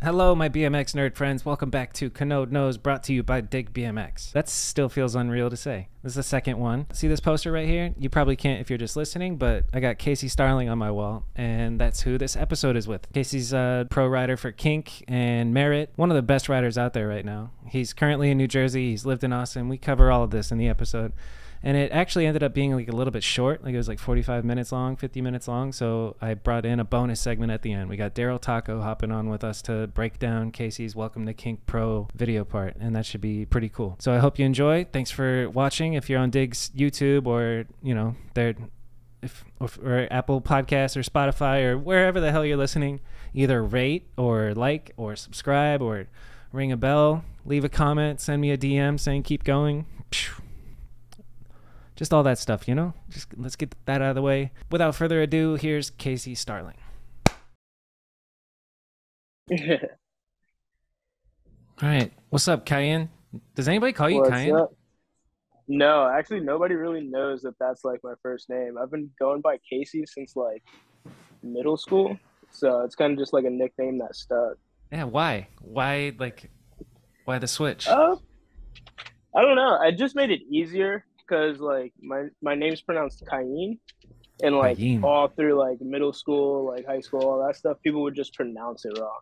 Hello, my BMX nerd friends. Welcome back to Kanode Knows, brought to you by Dig BMX. That still feels unreal to say. This is the second one. See this poster right here? You probably can't if you're just listening, but I got Casey Starling on my wall, and that's who this episode is with. Casey's a pro rider for Kink and Merit, one of the best riders out there right now. He's currently in New Jersey. He's lived in Austin. We cover all of this in the episode. And it actually ended up being like a little bit short. Like it was like 45 minutes long, 50 minutes long. So I brought in a bonus segment at the end. We got Darryl Taco hopping on with us to break down Casey's Welcome to Kink Pro video part. And that should be pretty cool. So I hope you enjoy. Thanks for watching. If you're on Dig's YouTube or, you know, or Apple Podcasts or Spotify or wherever the hell you're listening, either rate or like or subscribe or ring a bell, leave a comment, send me a DM saying keep going. Just all that stuff, you know? Just let's get that out of the way. Without further ado, here's Casey Starling. All right. What's up, Cayenne? Does anybody call you Cayenne? Up? No, actually, nobody really knows that that's like my first name. I've been going by Casey since like middle school. So it's kind of just like a nickname that stuck. Yeah, why? Why the switch? I don't know. I just made it easier. Because like my name's pronounced Cayenne, and like Cayenne. All through like middle school, like high school, all that stuff, people would just pronounce it wrong.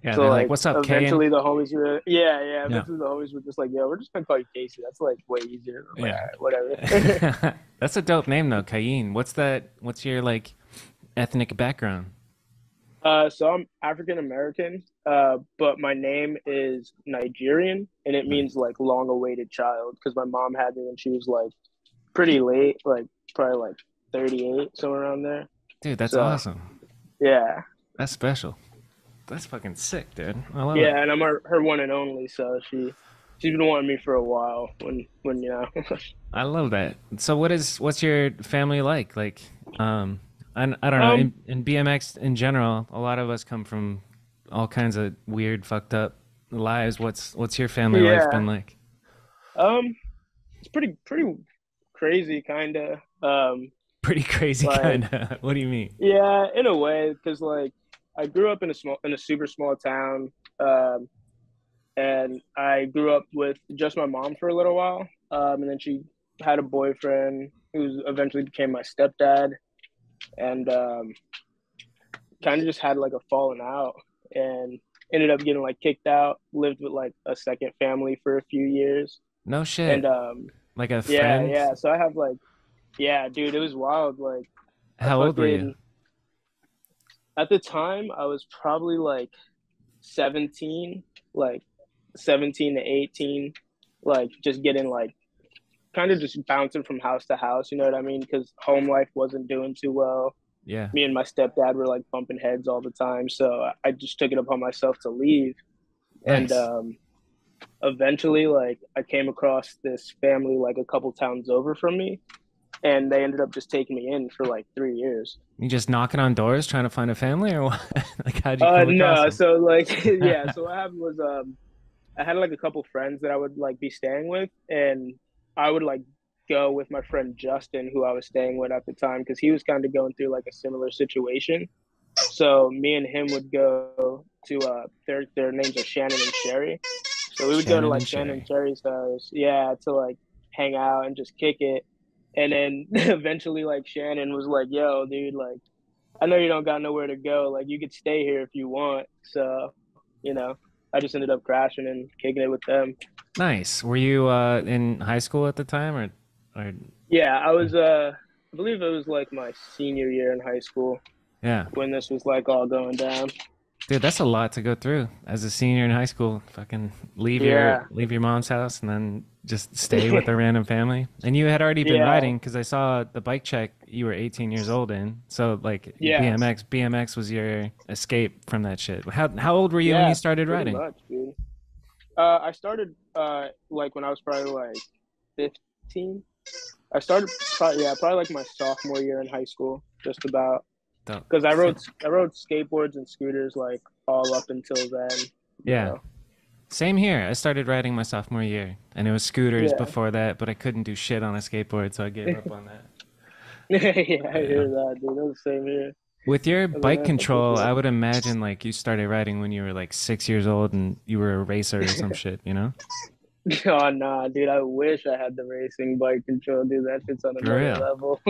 Yeah, so like, "What's up, eventually Cayenne?" the homies were eventually the homies were just like, "Yo, we're just gonna call you Casey. That's like way easier." I'm like, all right, whatever. That's a dope name though, Cayenne. What's your like ethnic background? So I'm African American, but my name is Nigerian, and it means like long-awaited child because my mom had me when she was like pretty late, like probably like 38, somewhere around there. Dude, that's awesome. Yeah, that's special. That's fucking sick, dude. I love it. Yeah, and I'm her one and only, so she's been wanting me for a while. When you know. I love that. So what's your family like? Like, I don't know. In BMX in general, a lot of us come from all kinds of weird, fucked up lives. What's your family life been like? It's pretty crazy, kind of. Pretty crazy, like, kind of. What do you mean? Yeah, in a way, because like I grew up in a super small town, and I grew up with just my mom for a little while, and then she had a boyfriend who eventually became my stepdad. And kind of just had like a falling out and ended up getting like kicked out, lived with like a second family for a few years. No shit. And like a friend? Yeah. So I have like, yeah, dude, it was wild. Like, how old were you? At the time, I was probably like 17, like 17 to 18, like just getting like kind of just bouncing from house to house, you know what I mean? Because home life wasn't doing too well. Yeah. Me and my stepdad were like bumping heads all the time. So I just took it upon myself to leave. Nice. And eventually, like, I came across this family like a couple towns over from me. And they ended up just taking me in for like 3 years. You just knocking on doors trying to find a family, or what? Like, how'd you come across them? So like, yeah. So what happened was I had like a couple friends that I would like be staying with, and I would like go with my friend Justin, who I was staying with at the time, because he was kind of going through like a similar situation. So me and him would go to their names are Shannon and Sherry. So we would go to like Shannon and Sherry's house, to like hang out and just kick it. And then eventually like Shannon was like, "Yo, dude, like I know you don't got nowhere to go. Like you could stay here if you want." So, you know, I just ended up crashing and kicking it with them. Nice. Were you in high school at the time, or? Yeah, I was. I believe it was like my senior year in high school. Yeah. When this was like all going down. Dude, that's a lot to go through as a senior in high school. Fucking leave your mom's house and then just stay with a random family. And you had already been riding, because I saw the bike check you were 18 years old in. So like BMX was your escape from that shit. How old were you when you started riding? Much, dude. I started like when I was probably like 15. I started probably like my sophomore year in high school, just about. Because I rode skateboards and scooters like all up until then. Yeah. You know? Same here. I started riding my sophomore year, and it was scooters before that, but I couldn't do shit on a skateboard, so I gave up on that. I hear that, dude. That was the same here. With your I mean, bike that's for control, sure. I would imagine like you started riding when you were like 6 years old and you were a racer or some shit, you know? Oh nah, dude. I wish I had the racing bike control, dude. That shit's on For another real. level.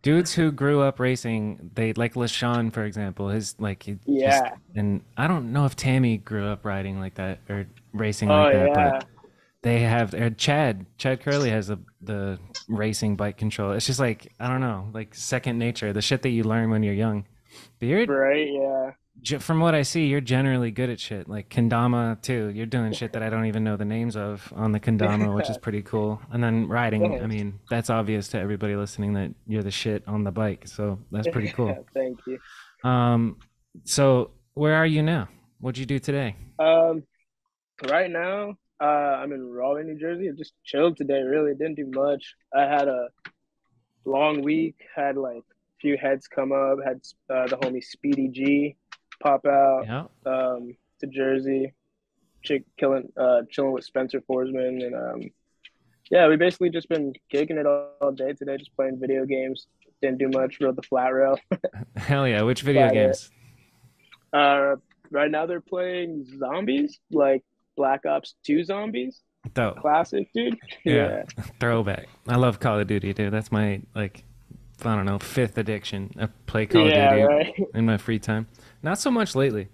Dudes who grew up racing, they like LaShawn, for example, his like he just, Yeah. and I don't know if Tammy grew up riding like that or racing Oh like that, but yeah. they have Chad Curley has the racing bike control. It's just like I don't know, like second nature, the shit that you learn when you're young. But you're Right. Yeah. from what I see, you're generally good at shit. Like kendama too. You're doing shit that I don't even know the names of on the kendama, which is pretty cool. And then riding, I Thanks. mean, that's obvious to everybody listening that you're the shit on the bike. So that's pretty cool. Thank you. Um, so where are you now? What'd you do today? Um, right now, I'm in Raleigh, New Jersey. I just chilled today. Really didn't do much. I had a long week. Had like a few heads come up. Had the homie Speedy G pop out Yeah. to Jersey. Chilling with Spencer Forsman, and yeah, we basically just been kicking it all day today, just playing video games. Didn't do much. Rode the flat rail. Hell yeah. Which video About it. games? Uh, right now they're playing zombies, like Black Ops 2 zombies. Dope. Classic, dude. Yeah. Yeah. Throwback. I love Call of Duty, dude. That's my like I don't know, fifth addiction. I play Call of Yeah, Duty right. in my free time. Not so much lately,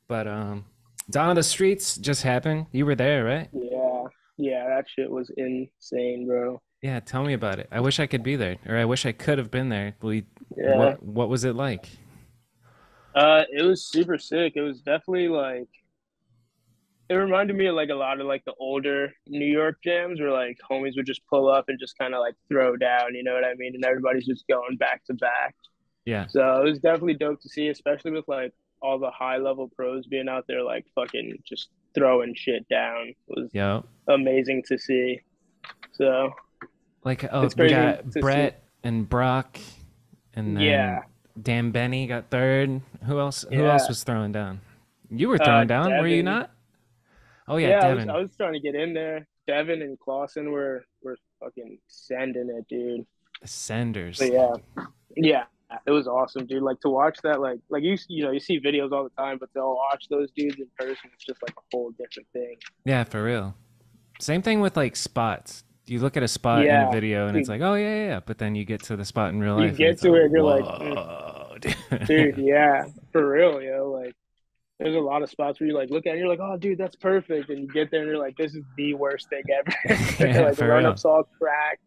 but Dawn of the Streets just happened. You were there, right? Yeah. Yeah, that shit was insane, bro. Yeah, tell me about it. I wish I could be there, or I wish I could have been there. Yeah. What was it like? It was super sick. It was definitely like it reminded me of like a lot of like the older New York jams where like homies would just pull up and just kind of like throw down, you know what I mean? And everybody's just going back to back. Yeah, So it was definitely dope to see, especially with like all the high level pros being out there like fucking just throwing shit down. It was yo, amazing to see. So like oh, it's we crazy got to see. Brett and Brock, and then Yeah, Dan Benny got third. Who else? Who else yeah. was throwing down? You were throwing down, were you Devin. not? Oh yeah, Yeah, I Devin, was trying to get in there. Devin and Clausen were fucking sending it, dude. the Senders. But yeah, yeah, it was awesome, dude. Like to watch that, like you know, you see videos all the time, but to watch those dudes in person, it's just like a whole different thing. Yeah, for real. Same thing with like spots. You look at a spot in a Yeah, video and it's dude, like, oh yeah, yeah, yeah. But then you get to the spot in real you life and get it's like, to it, you're like, whoa, dude, dude. yeah, for real, yo. Like, there's a lot of spots where you like look at it, and you're like, oh, dude, that's perfect, and you get there and you're like, this is the worst thing ever. Yeah, Like for run real. ups all cracked,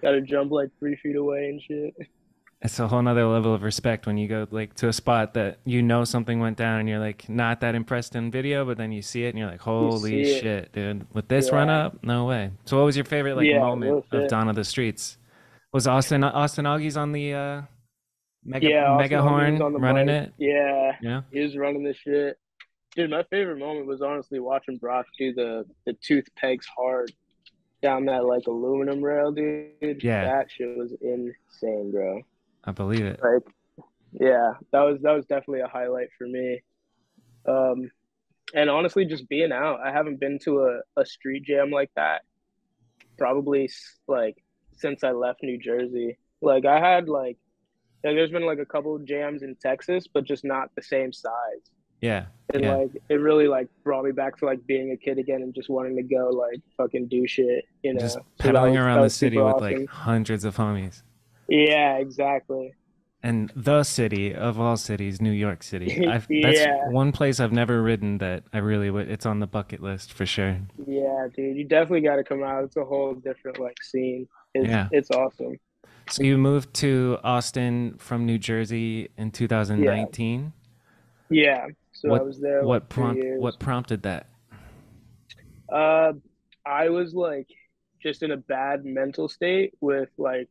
got to jump like 3 feet away and shit. It's a whole nother level of respect when you go like to a spot that you know something went down and you're like not that impressed in video, but then you see it and you're like, You holy see it, shit, dude. With this run yeah, up, no way. So what was your favorite like yeah, moment real of shit. Dawn of the Streets? Was Austin Augie's on the Yeah, Austin mega Augie was horn on the running bike. it? Yeah, Yeah. he was running the shit. Dude, my favorite moment was honestly watching Brock do the tooth pegs hard down that like aluminum rail, dude. Yeah, That shit was insane, bro. I believe it. Like, yeah, that was definitely a highlight for me. Um, and honestly, just being out, I haven't been to a street jam like that probably like since I left New Jersey. Like I had like there's been like a couple of jams in Texas, but just not the same size. Yeah, And yeah. like it really like brought me back to like being a kid again and just wanting to go like fucking do shit, you Just know. So that pedaling was around that the was city super with like awesome. hundreds of homies. Yeah, exactly. And the city of all cities, New York City. I've that's Yeah, one place I've never ridden that I really would. It's on the bucket list for sure. yeah, dude. You definitely got to come out. It's a whole different like scene. It's Yeah. it's awesome. So you moved to Austin from New Jersey in Yeah, 2019. yeah. So I What was there like 2 years. what prompted that? Uh, I was like just in a bad mental state with like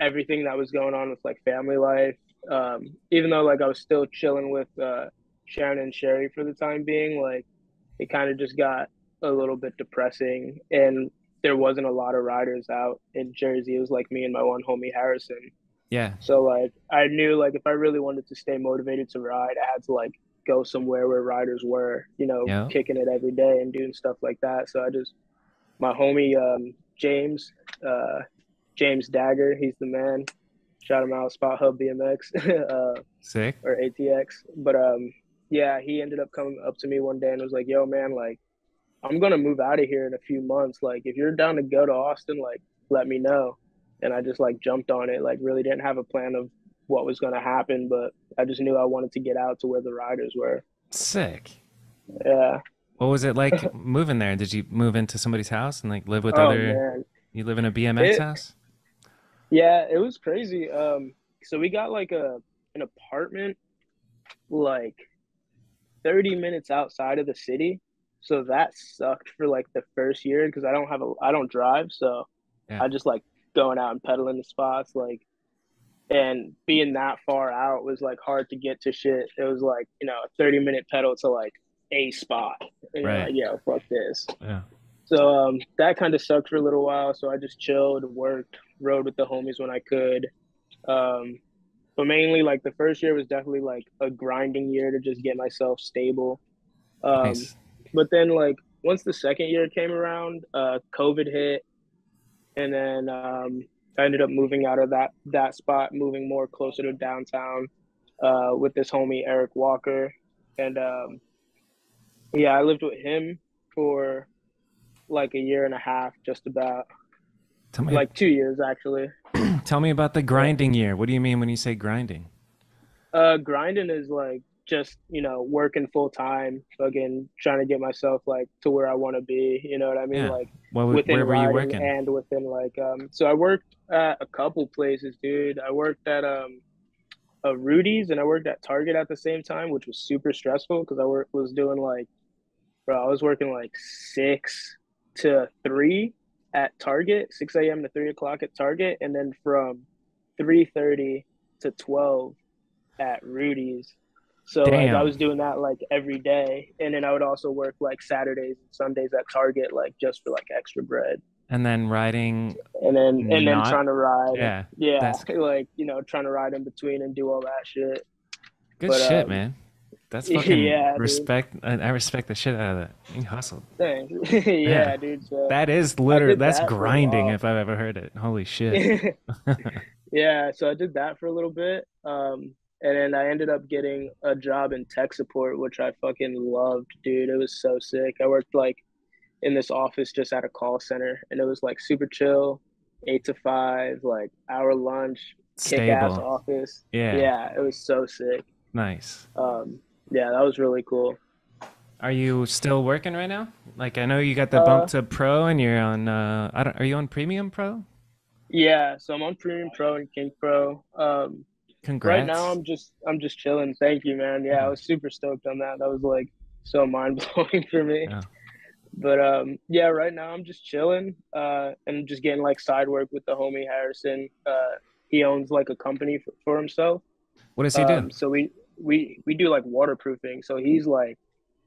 everything that was going on with like family life. Even though like I was still chilling with Sharon and Sherry for the time being, like it kind of just got a little bit depressing, and there wasn't a lot of riders out in Jersey. It was like me and my one homie Harrison. Yeah. So like I knew like if I really wanted to stay motivated to ride, I had to like go somewhere where riders were, you know, Yeah. kicking it every day and doing stuff like that. So I just my homie James, uh, James Dagger, he's the man. Shout him out, Spot Hub BMX, Sick. or ATX. But yeah, he ended up coming up to me one day and was like, "Yo, man, like I'm gonna move out of here in a few months. Like if you're down to go to Austin, like let me know." And I just like jumped on it. Like really didn't have a plan of what was gonna happen, but I just knew I wanted to get out to where the riders were. Sick. Yeah. What was it like moving there? Did you move into somebody's house and like live with Oh other? man. You live in a BMX It house? Yeah, it was crazy. So we got like an apartment like 30 minutes outside of the city. So that sucked for like the first year because I don't drive, so Yeah. I just like going out and pedaling the spots like and being that far out was like hard to get to shit. It was like, a 30-minute pedal to like a spot. And you're Right. like, yeah, fuck this. Yeah. So that kind of sucked for a little while. So I just chilled, worked, rode with the homies when I could. Um, but mainly like the first year was definitely like a grinding year to just get myself stable. Um, Nice. but then like once the second year came around, COVID hit, and then I ended up moving out of that spot, moving more closer to downtown with this homie Eric Walker, and yeah, I lived with him for like a year and a half, just about Tell me, like 2 years actually. tell me about the Yeah. grinding year. What do you mean when you say grinding? Grinding is like just working full time, fucking trying to get myself like to where I want to be. You know what I mean? Yeah. Like within Where were you riding working? and within like so I worked at a couple places, dude. I worked at a Rudy's and I worked at Target at the same time, which was super stressful because was doing like, bro, I was working like 6 to 3 at Target, 6 a.m. to 3 o'clock at Target, and then from 3:30 to 12 at Rudy's. So like I Damn. was doing that like every day, and then I would also work like Saturdays and Sundays at Target, like just for like extra bread, And then riding and then not. trying to ride, Yeah. yeah, That's like trying to ride in between and do all that shit. good But shit, man. That's fucking yeah, dude, respect. I respect the shit out of that. You hustled. thanks. Yeah. Yeah, dude. So That is I literally, did that's that for a grinding while. if I've ever heard it. Holy shit. Yeah, so I did that for a little bit. And then I ended up getting a job in tech support, which I fucking loved, dude. It was so sick. I worked like in this office just at a call center, and it was like super chill, 8 to 5, like hour lunch, kick ass Stable. office. Yeah. Yeah, it was so sick. Nice. Yeah, that was really cool. Are you still working right now? Like I know you got the bump Uh, to pro and you're on I don't are you on premium pro? yeah, so I'm on Premium Pro and King Pro. Right now Congrats. I'm just chilling. Thank you, man. Yeah, I Yeah. was super stoked on that. That was like so mind blowing for me. Yeah. But yeah, right now I'm just chilling and just getting like side work with the homie Harrison. He owns like a company for himself. What does he do? So we do like waterproofing. So he's like,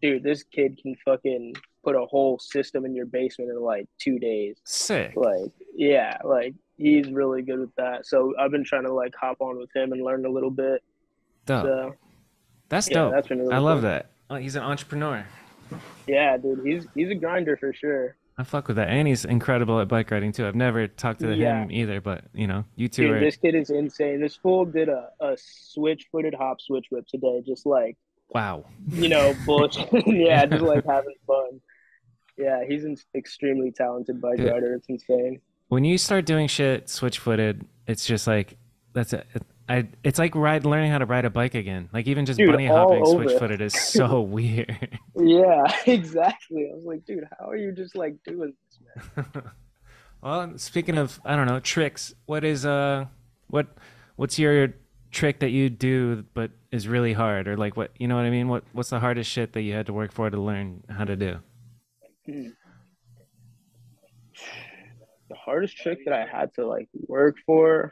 dude, this kid can fucking put a whole system in your basement in like 2 days. Sick. Like, yeah, like he's really good with that. So I've been trying to like hop on with him and learn a little bit. Dope. So That's yeah, dope. that's been I really love cool. that. Oh, he's an entrepreneur. Yeah, dude, he's a grinder for sure. I fuck with that. And he's incredible at bike riding too. I've never talked to Yeah, him either, but you two dude, are this kid is insane. This fool did a switch footed hop switch whip today, just like wow. bullshit. Yeah, just Yeah. like having fun. Yeah, he's an extremely talented bike Dude, rider. It's insane. when you start doing shit switch footed, it's just like that's a it's like learning how to ride a bike again. Like even just Dude, bunny all hopping switch over. footed is so weird. Yeah, exactly. I was like, dude, how are you just like doing this, man? Well, speaking of, I don't know, tricks, what what's your trick that you do but is really hard or like what, you know what I mean? What's the hardest shit that you had to work for to learn how to do? Hmm. The hardest trick that I had to like work for,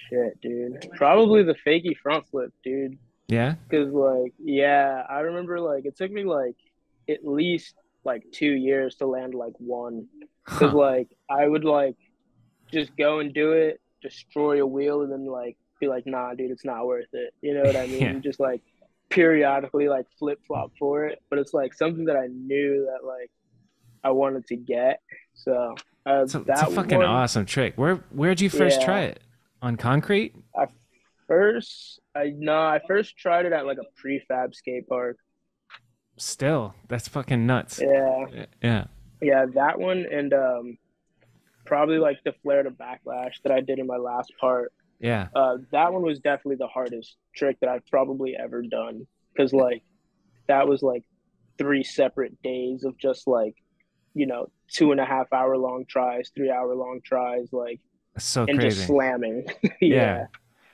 shit, dude. Probably the fakie front flip, dude. Yeah? Cause like, yeah, I remember like it took me like at least like 2 years to land like one. Cause Huh. like I would like just go and do it, destroy a wheel, and then like be like, nah, dude, it's not worth it. You know what I mean? Yeah. And just like periodically like flip flop for it. But it's like something that I knew that like I wanted to get. So So it's a that fucking one, awesome trick. Where'd you first try yeah. it? On concrete? I I first tried it at like a prefab skate park. Still, that's fucking nuts. Yeah, Yeah. yeah, that one and probably like the flare to backlash that I did in my last part. Yeah. That one was definitely the hardest trick that I've probably ever done because like that was like 3 separate days of just like 2.5 hour long tries, 3 hour long tries, like That's so and just crazy. slamming. Yeah. Yeah,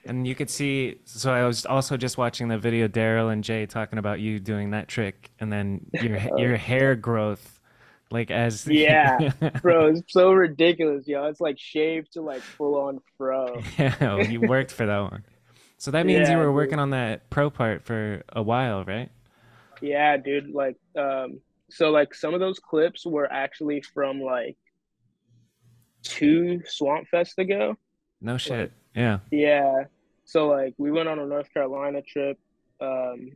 And you could see, so I was also just watching the video Darryl and Jay talking about you doing that trick and then your yeah, hair growth like as yeah, bro, it's so ridiculous, yo. It's like shaved to like full on fro. yeah, you worked for that one. So that means you Yeah, were dude. working on that pro part for a while, right? Yeah, dude. Like, so like some of those clips were actually from like two Swamp Fest ago. No Like, shit. Yeah. yeah. So like we went on a North Carolina trip. Um,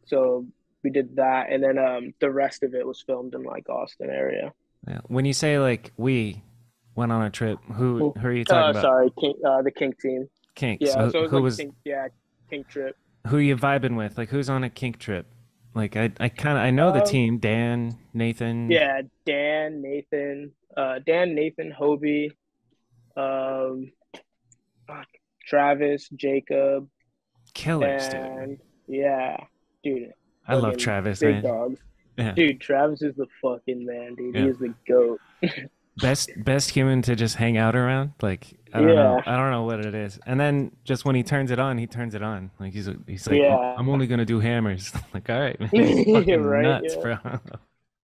so we did that, and then the rest of it was filmed in like Austin area. Yeah. When you say like we went on a trip, who are you talking about? Sorry, the Kink team. Kink. Yeah, So so it was who like was Kink, yeah, Kink trip. who you vibing with? Like who's on a kink trip? Like I kind of I know the Um, team, Dan, Nathan, yeah, Dan, Nathan, Hobie, um, Travis, Jacob, killers, dude. and yeah, dude, I love fucking Travis, big man. dog. Yeah. Dude, Travis is the fucking man, dude. He Yeah. is the goat. Best human to just hang out around. Like I don't know. Yeah, I don't know what it is. And then just when he turns it on, he turns it on. Like he's like, yeah, I'm only gonna do hammers. Like, all right, man, you're fucking right, nuts, yeah, bro.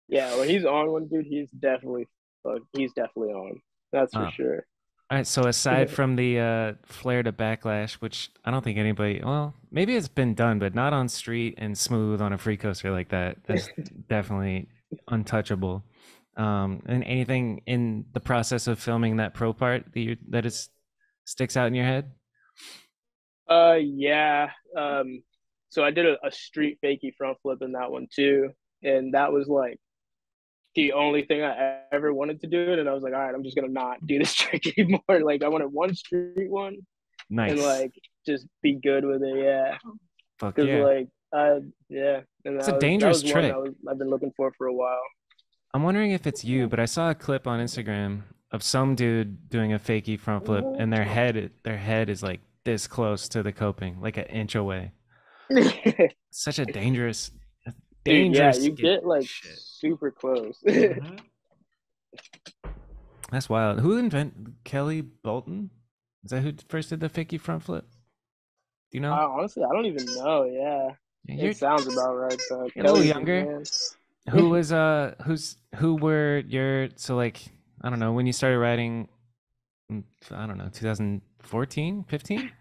yeah. When he's on one, dude, he's definitely on. That's for Uh, sure. all right, so aside from the flare to backlash, which I don't think anybody, well, maybe it's been done, but not on street and smooth on a free coaster like that. That's definitely untouchable. And anything in the process of filming that pro part that is sticks out in your head? Yeah. So I did a street fakie front flip in that one too, and that was like the only thing I ever wanted to do it, and I was like, all right, I'm just gonna not do this trick anymore. Like I wanted one street one and Nice. like just be good with it. Yeah, Fuck because yeah. like I yeah, and It's a that dangerous was one trick. I've been looking for a while. I'm wondering if it's you, but I saw a clip on Instagram of some dude doing a fakie front flip and their head is like this close to the coping, like an inch away. Such a Dude, yeah, dangerous you get like shit. super close. Mhm. That's wild. Who invented Kelly Bolton? Is that who first did the fakie front flip? Do you know? Honestly, I don't even know. Yeah, Yeah, it sounds about right. you're a little Kelly's the younger. man. Who were your, so like, I don't know, when you started riding, I don't know, 2014, 15?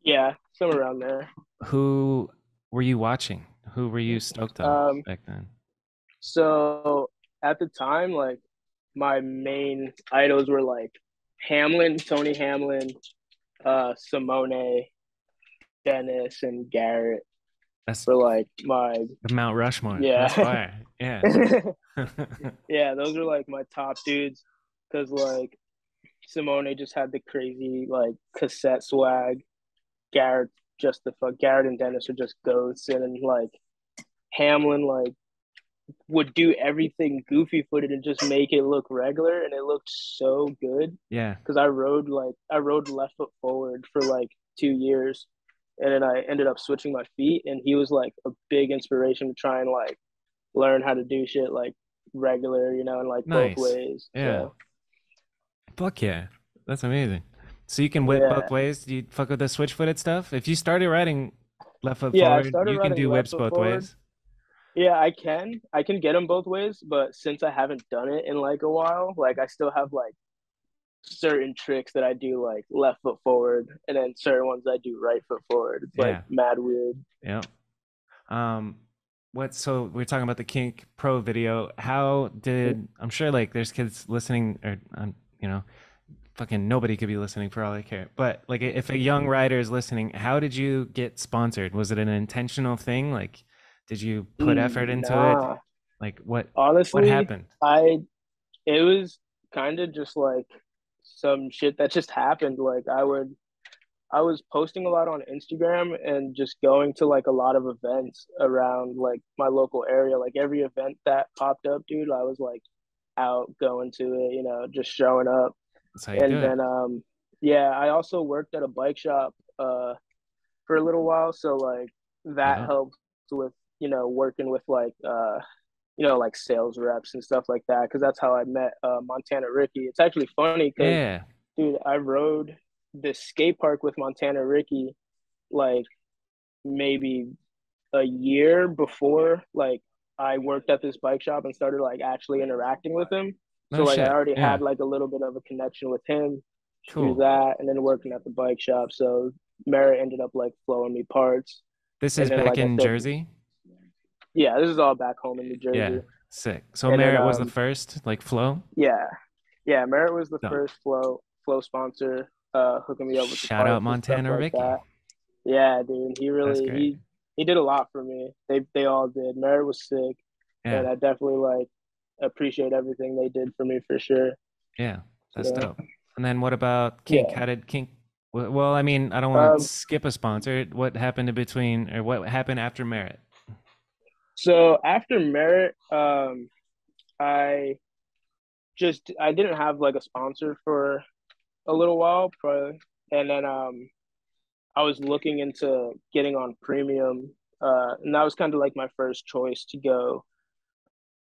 Yeah, somewhere around there. Who were you watching? Who were you stoked on Um, back then? so at the time, like my main idols were like Tony Hamlin, Simone, Dennis, and Garrett That's for like my the Mount Rushmore. That's yeah. fire. Yeah. Yeah, those are like my top dudes because like Simone just had the crazy like cassette swag. Garrett Garrett and Dennis are just goats, and then like Hamlin like would do everything goofy footed and just make it look regular, and it looked so good Yeah. because I rode left foot forward for like 2 years, and then I ended up switching my feet, and he was like a big inspiration to try and like learn how to do shit like regular, and like both Nice. ways. Yeah. So Fuck yeah. That's amazing. So you can whip both yeah, ways. Do you fuck with the switch footed stuff? If you started riding left foot yeah, I forward, started you can riding do left whips foot both forward. ways. Yeah, I can get them both ways, but since I haven't done it in like a while, like I still have like certain tricks that I do like left foot forward, and then certain ones I do right foot forward. It's like Yeah. mad weird. Yeah. Um, so we're talking about the Kink Pro video. How did, I'm sure like there's kids listening or, you know, fucking nobody could be listening for all I care. But like if a young rider is listening, how did you get sponsored? Was it an intentional thing? Like, did you put effort into it? Nah, Like what honestly, happened? I it was kind of just like some shit that just happened. Like I would I was posting a lot on Instagram and just going to like a lot of events around like my local area. Like every event that popped up, dude, I was like out going to it, just showing up. That's how you do And it. then yeah, I also worked at a bike shop for a little while, so like that Yeah. helped with, working with like like sales reps and stuff like that because that's how I met Montana Ricky. It's actually funny because Yeah. dude, I rode this skate park with Montana Ricky like maybe a year before like I worked at this bike shop and started like actually interacting with him. So No like I shit. already Yeah. had like a little bit of a connection with him through Cool. that and then working at the bike shop. So Merritt ended up like flowing me parts. This is And then back like I in said, Jersey. yeah, this is all back home in New Yeah. Jersey. Sick. So And then Merritt was the first, like flow. yeah. Yeah, Merritt was the No. first flow sponsor, hooking me up with the Shout out parts and stuff Montana like Ricky. that. Yeah, dude, he That's really great. he did a lot for me. They all did. Merritt was sick, Yeah. and I definitely like appreciate everything they did for me for sure. Yeah. That's Yeah, dope. And then what about Kink? yeah. How did Kink? Well, I mean, I don't want to Um, skip a sponsor. What happened in between, or what happened after Merritt? so after Merritt, I I didn't have like a sponsor for a little while, probably, and then I was looking into getting on premium, and that was kind of like my first choice to go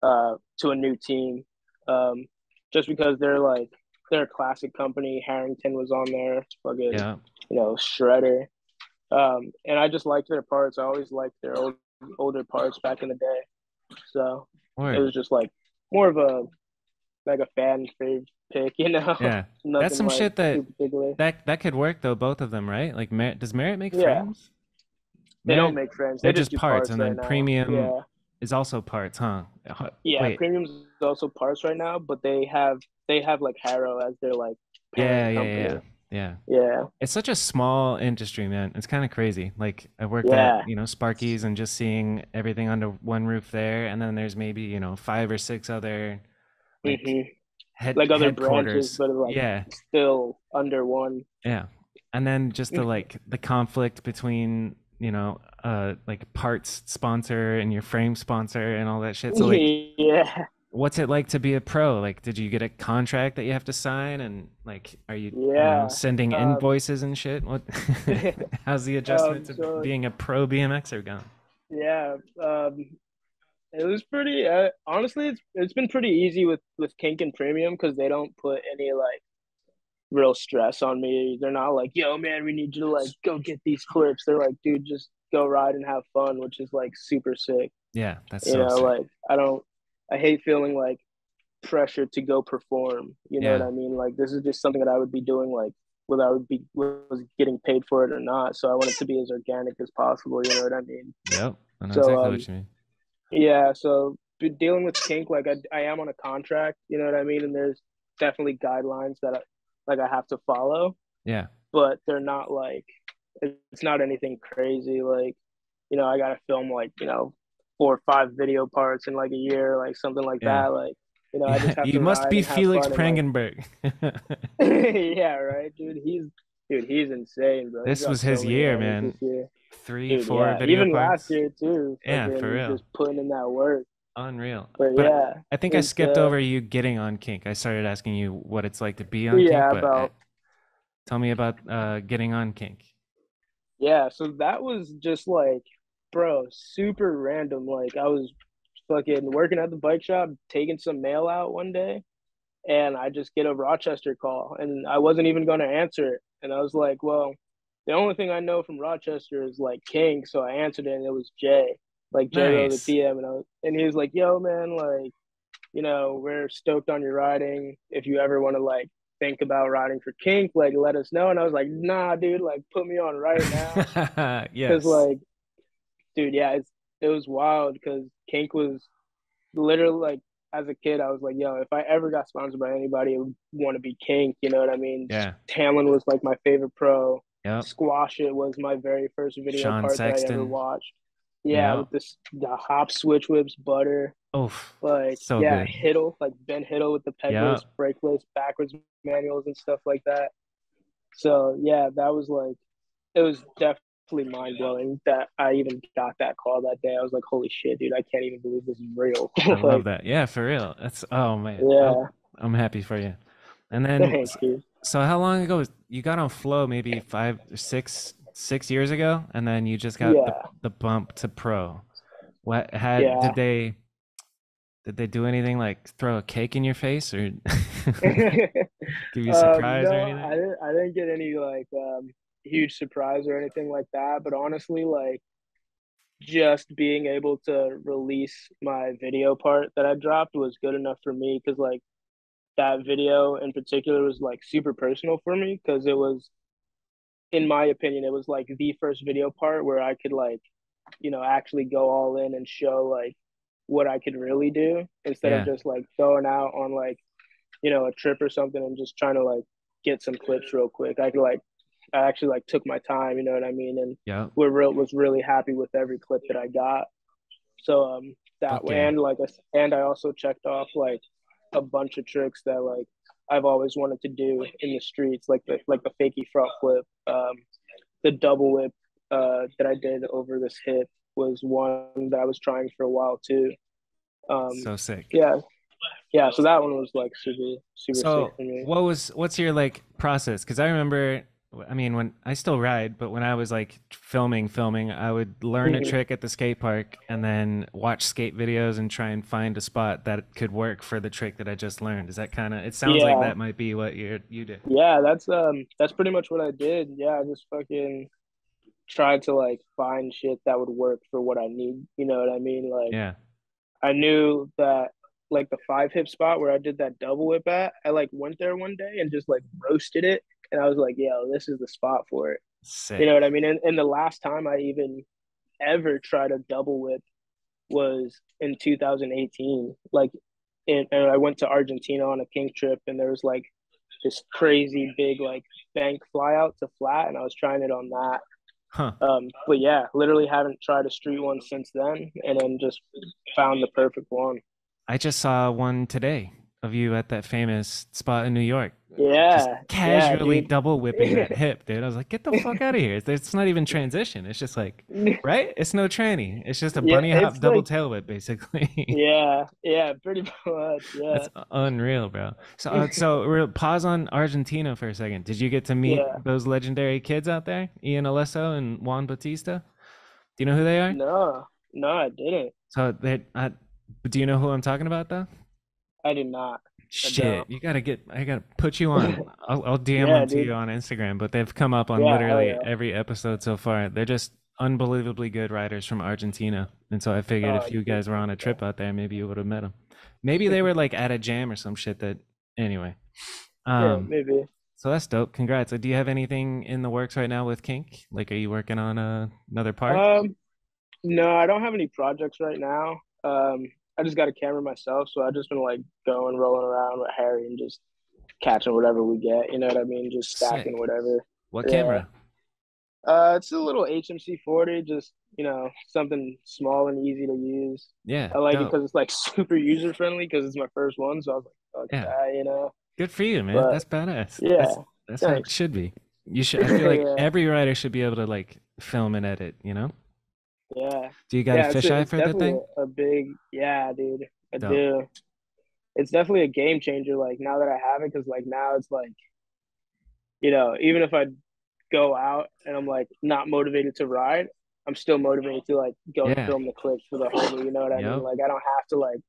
to a new team, um, just because they're a classic company. Harrington was on there, fucking Yeah. Shredder, and I just liked their parts. I always liked their older parts back in the day, so it Word. was just like more of a like a fan fave pick, Yeah. That's nothing some like shit that too particular. that could work though, both of them, right? Like does Merritt make Yeah, frames? they don't Merritt, make friends. They they're just just do parts, parts and right then now. premium Yeah, is also parts, huh? yeah. Wait. Premium's also parts right now, but they have like Harrow as their like Yeah, parent yeah, yeah, yeah. company. Yeah. Yeah, It's such a small industry, man. It's kind of crazy. Like I worked at, yeah. Sparky's and just seeing everything under one roof there, and then there's maybe, five or six other like hmm Like other branches, headquarters. but like Yeah. still under one. Yeah. And then just the conflict between, like parts sponsor and your frame sponsor and all that shit. So like Yeah, what's it like to be a pro? Like did you get a contract that you have to sign and like are you, yeah. sending invoices and shit? What how's the adjustment to So being a pro BMXer going? yeah, it was pretty. Honestly, it's been pretty easy with Kink and Premium because they don't put any like real stress on me. They're not like, yo, man, we need you to like go get these clips. They're like, dude, just go ride and have fun, which is like super sick. Yeah, that's so sick. Like I hate feeling like pressure to go perform. You know what Yeah. I mean? Like this is just something that I would be doing like whether I would be was getting paid for it or not. So I want it to be as organic as possible. You know what I mean? Yep. I know So exactly what you mean. yeah, so dealing with kink, like I am on a contract, you know what I mean, and there's definitely guidelines that I have to follow, Yeah. but they're not like it's not anything crazy. Like I gotta film like 4 or 5 video parts in like a year, like something like Yeah. that. Like I Yeah. just have You to must ride be and have Felix fun and like Prangenberg. yeah, right, dude, he's insane, bro. He This was dropped so his many year, bangers this man. year, Three, dude. four Yeah, video even last parts. year too, Yeah, for fucking real. just putting in that work. Unreal. But But yeah, I think I it's skipped over you getting on Kink. I started asking you what it's like to be on Kink, yeah, but about tell me about getting on Kink. yeah. So that was just like, bro, super random. Like I was fucking working at the bike shop, taking some mail out one day, and I just get a Rochester call, and I wasn't even going to answer it. And I was like, well, the only thing I know from Rochester is like King, so I answered it, and it was Jay, like Jay Ro the Nice. TM, and he was like, yo, man, like we're stoked on your riding. If you ever want to like think about riding for Kink, like let us know. And I was like, nah, dude, like put me on right now. Cause Yes. like, dude, yeah, it was wild because Kink was literally like as a kid, I was like, yo, if I ever got sponsored by anybody, it would want to be Kink, you know what I mean? Yeah. Tamlin was like my favorite pro. Yep. Squash It was my very first video Sean part that I ever Sexton. watched. Yeah, Yep. with the hop switch whips, butter. Oof. Like So yeah, good. Hiddle, like Ben Hiddle with the Yep. pegless, brakeless, backwards manuals and stuff like that. So yeah, that was like it was definitely mind blowing that I even got that call that day. I was like, holy shit, dude, I can't even believe this is real. I love Like, that. Yeah, for real. That's oh man. yeah, I'm happy for you. And then thank you. so how long ago you got on Flow? Maybe 5 or 6 years ago, and then you just got Yeah, the bump to pro. What had yeah. did they do anything like throw a cake in your face or give you a surprise or No, anything? I didn't get any like huge surprise or anything like that. But honestly, like just being able to release my video part that I dropped was good enough for me because like that video in particular was like super personal for me because it was, in my opinion, it was like the first video part where I could like, actually go all in and show like what I could really do instead of Yeah. just like going out on like, a trip or something and just trying to like get some clips real quick. I actually like took my time, you know what I mean? And Yeah. was really happy with every clip that I got. So that Fuck way, yeah. and I also checked off like a bunch of tricks that like I've always wanted to do in the streets, like the fakie front flip, the double whip that I did over this hip was one that I was trying for a while too. Um, So sick. yeah, yeah. So that one was like super super sick So, for me. what's your like process? Because I remember, I mean, when I still ride, but when I was like filming, I would learn a Mhm. trick at the skate park and then watch skate videos and try and find a spot that could work for the trick that I just learned. Is that kind of? It sounds like Yeah, that might be what you did. yeah. That's pretty much what I did. Yeah, I just fucking tried to like find shit that would work for what I need. You know what I mean? Like Yeah. I knew that like the five hip spot where I did that double whip at, I like went there one day and just like roasted it. And I was like, yo, this is the spot for it. You know what I Sick. mean? And the last time I even ever tried a double whip was in 2018. Like, and I went to Argentina on a kink trip and there was like this crazy big like bank fly out to flat and I was trying it on that. Huh. But yeah, literally haven't tried a street one since then, and then just found the perfect one. I just saw one today of you at that famous spot in New York, just Yeah, yeah, casually dude. double whipping that hip, dude. I was like, get the fuck out of here. It's not even transition. It's just like, right? It's no tranny. It's just a Yeah, bunny hop it's double like tail whip, basically. yeah, pretty much, yeah, That's unreal, bro. So we'll pause on Argentina for a second. Did you get to yeah. meet those legendary kids out there, Ian Alesso and Juan Batista? Do you know who they are? No, no, I didn't. So they, do you know who I'm talking about, though? I did not. I don't. Shit, I gotta put you on. I'll DM Yeah, them to dude. you on Instagram, but they've come up on Yeah, hell literally yeah. every episode so far. They're just unbelievably good riders from Argentina. And so I figured Oh, if you shit. guys were on a trip out there, maybe you would have met them. Maybe they were like at a jam or some shit that, anyway. Yeah, Um, maybe. so that's dope. Congrats. Do you have anything in the works right now with Kink? Like, are you working on another part? Um, no, I don't have any projects right now. I just got a camera myself, so I've just been like going rolling around with Harry and just catching whatever we get. You know what I mean? Just stacking Sick. whatever. What Yeah. camera? It's a little HMC 40, just something small and easy to use. Yeah, I like it dope. because it's like super user friendly because it's my first one, so I was like, fuck Yeah. that. Good for you, man. But That's badass. yeah, That's how it thanks. should be. You should. I feel like Yeah, every writer should be able to like film and edit. You know? yeah, Do you got a yeah. It's fisheye it's for the definitely thing? a big yeah, dude. I Dope. do. It's definitely a game changer. Like now that I have it, because like now it's like even if I go out and I'm like not motivated to ride, I'm still motivated to like go and Yeah. film the clips for the homie. You know what I mean? Yep. Like I don't have to like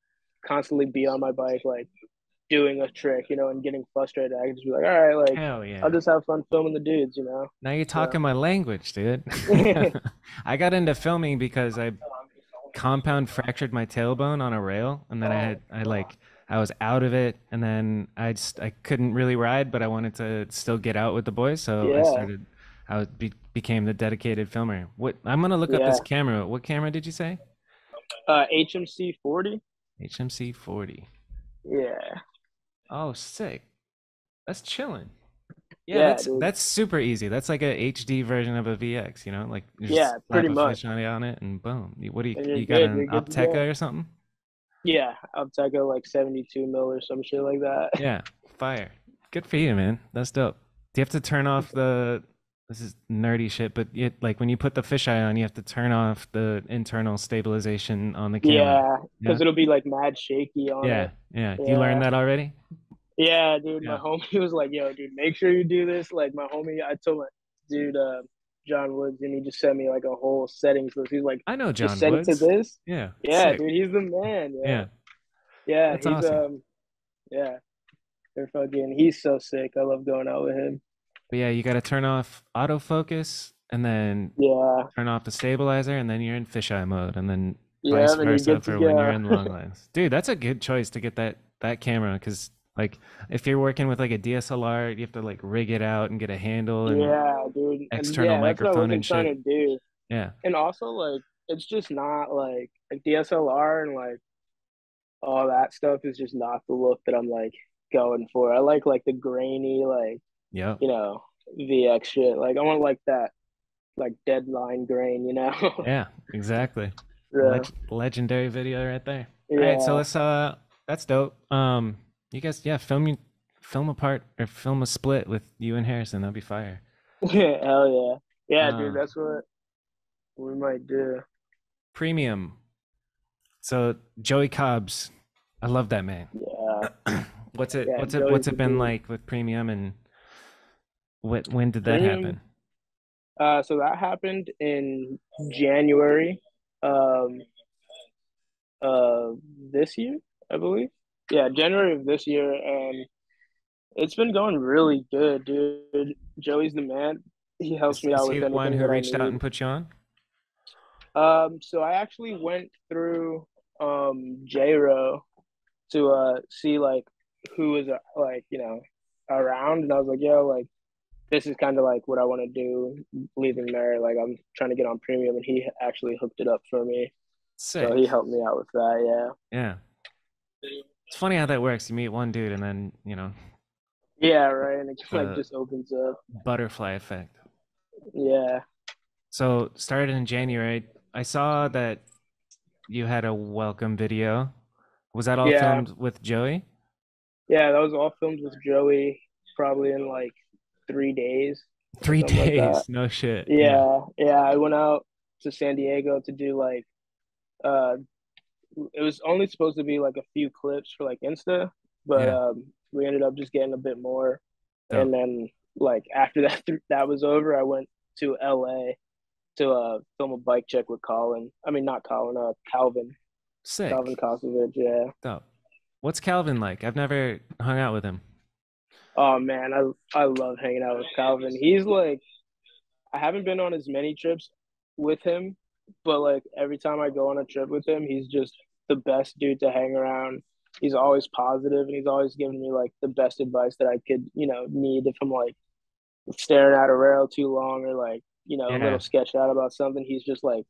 constantly be on my bike like doing a trick, and getting frustrated. I can just be like, all right, like Hell I'll yeah. just have fun filming the dudes. Now you're So talking my language, dude. I got into filming because I compound fractured my tailbone on a rail, and then I was out of it, and then I couldn't really ride, but I wanted to still get out with the boys, so yeah, became the dedicated filmer. What I'm gonna look up yeah. this camera. What camera did you say? HMC 40. HMC 40. Yeah, Oh, sick. That's chilling. Yeah, yeah, that's dude. that's super easy. That's like a HD version of a VX, you know? Like you just Yeah, slap pretty a fish much. on it and boom. What do you And you're you got good. an You're good to go. Opteca or something? Yeah, I'll take a like 72 mil or some shit like that. Yeah, fire. Good for you, man. That's dope. Do you have to turn off this is nerdy shit, but like when you put the fisheye on, you have to turn off the internal stabilization on the camera. Yeah, Yeah. because it'll be like mad shaky on Yeah. it. Yeah. You learned Yeah. that already? Yeah, dude, my Yeah. homie was like, "Yo, dude, make sure you do this." Like my homie, I told my dude, John Woods, and he just sent me like a whole settings list. He's like, I know "Just John set it to Woods. this." Yeah. Yeah, Sick. dude, he's the man. Yeah, Yeah. yeah, That's awesome. yeah, they're fucking. He's so sick. I love going out with him. But yeah, you got to turn off autofocus and then Yeah, turn off the stabilizer, and then you're in fisheye mode, and then vice yeah, and you're versa good to for when you're go. in long lens. Dude, that's a good choice to get that camera, because like if you're working with like a DSLR, you have to like rig it out and get a handle and Yeah, dude, and external yeah, that's what I've microphone been and trying shit. to do. Yeah. And also, like, it's just not like DSLR and like all that stuff is just not the look that I'm like going for. I like the grainy, like, Yep. you know, VX shit. Like I want like that like deadline grain, you know? Yeah, exactly. Yeah. Legendary video right there. All right, so Yeah. that's dope. You guys, yeah, film a part or film a split with you and Harrison. That'd be fire. Hell yeah. Yeah, dude, Uh, that's what we might do. Premium. So Joey Cobbs, I love that man. Yeah. What's it Yeah, what's it Joey's what's the it been dude. like with Premium, and when did that Premium. happen? So that happened in January, um, uh, this year, I believe. Yeah, January of this year, and it's been going really good, dude. Joey's the man. He helps me Is out he with the one anything who that I reached out need. and put you on? So I actually went through J-Ro to see like who was like, around, and I was like, yo, like this is kind of like what I want to do leaving there. Like I'm trying to get on premium, and he actually hooked it up for me. So he Sick. helped me out with that, Yeah. It's funny how that works. You meet one dude and then, yeah. Yeah, right. And it like the just opens up. butterfly effect. Yeah. So started in January. I saw that you had a welcome video. Was that all Yeah. filmed with Joey? Yeah, that was all filmed with Joey probably in like 3 days or Three something like that. days. No shit. Yeah. Yeah, yeah. I went out to San Diego to do like uh it was only supposed to be like a few clips for like Insta, but Yeah. we ended up just getting a bit more. Dope. And then like after that that was over, I went to LA to film a bike check with Colin. I mean not Colin, Calvin. Calvin Sick. Kosovich, yeah. Dope. What's Calvin like? I've never hung out with him. Oh man, I love hanging out with Calvin. He's like I haven't been on as many trips with him, but like every time I go on a trip with him, he's just the best dude to hang around. He's always positive, and he's always giving me like the best advice that I could, need if I'm like staring at a rail too long or like, a little Yeah. sketched out about something. He's just like,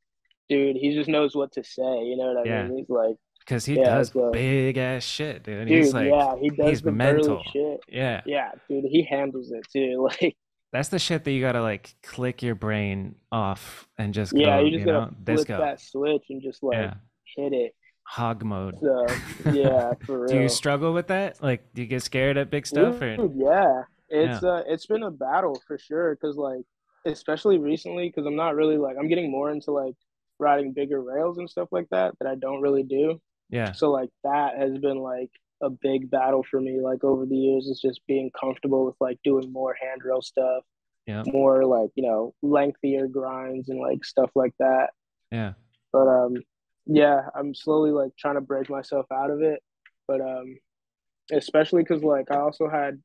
dude, he just knows what to say. You know what I Yeah. mean? He's like, Because he yeah, does so big ass shit, dude. He's dude, like, yeah, he does he's the burly mental. shit. Yeah. Yeah, dude, he handles it too. Like, That's the shit that you gotta like click your brain off and just yeah, go, you just gotta flip disco. that switch and just like Yeah. hit it. Hog mode. So yeah, for Do you real. struggle with that? Like, do you get scared at big stuff, Dude, or yeah. yeah, It's been a battle for sure because like especially recently because I'm not really like I'm getting more into like riding bigger rails and stuff like that I don't really do. yeah, So like that has been like a big battle for me like over the years is just being comfortable with like doing more handrail stuff, yeah, more like, lengthier grinds and like stuff like that. yeah, But yeah, I'm slowly like trying to break myself out of it. But especially because like I also had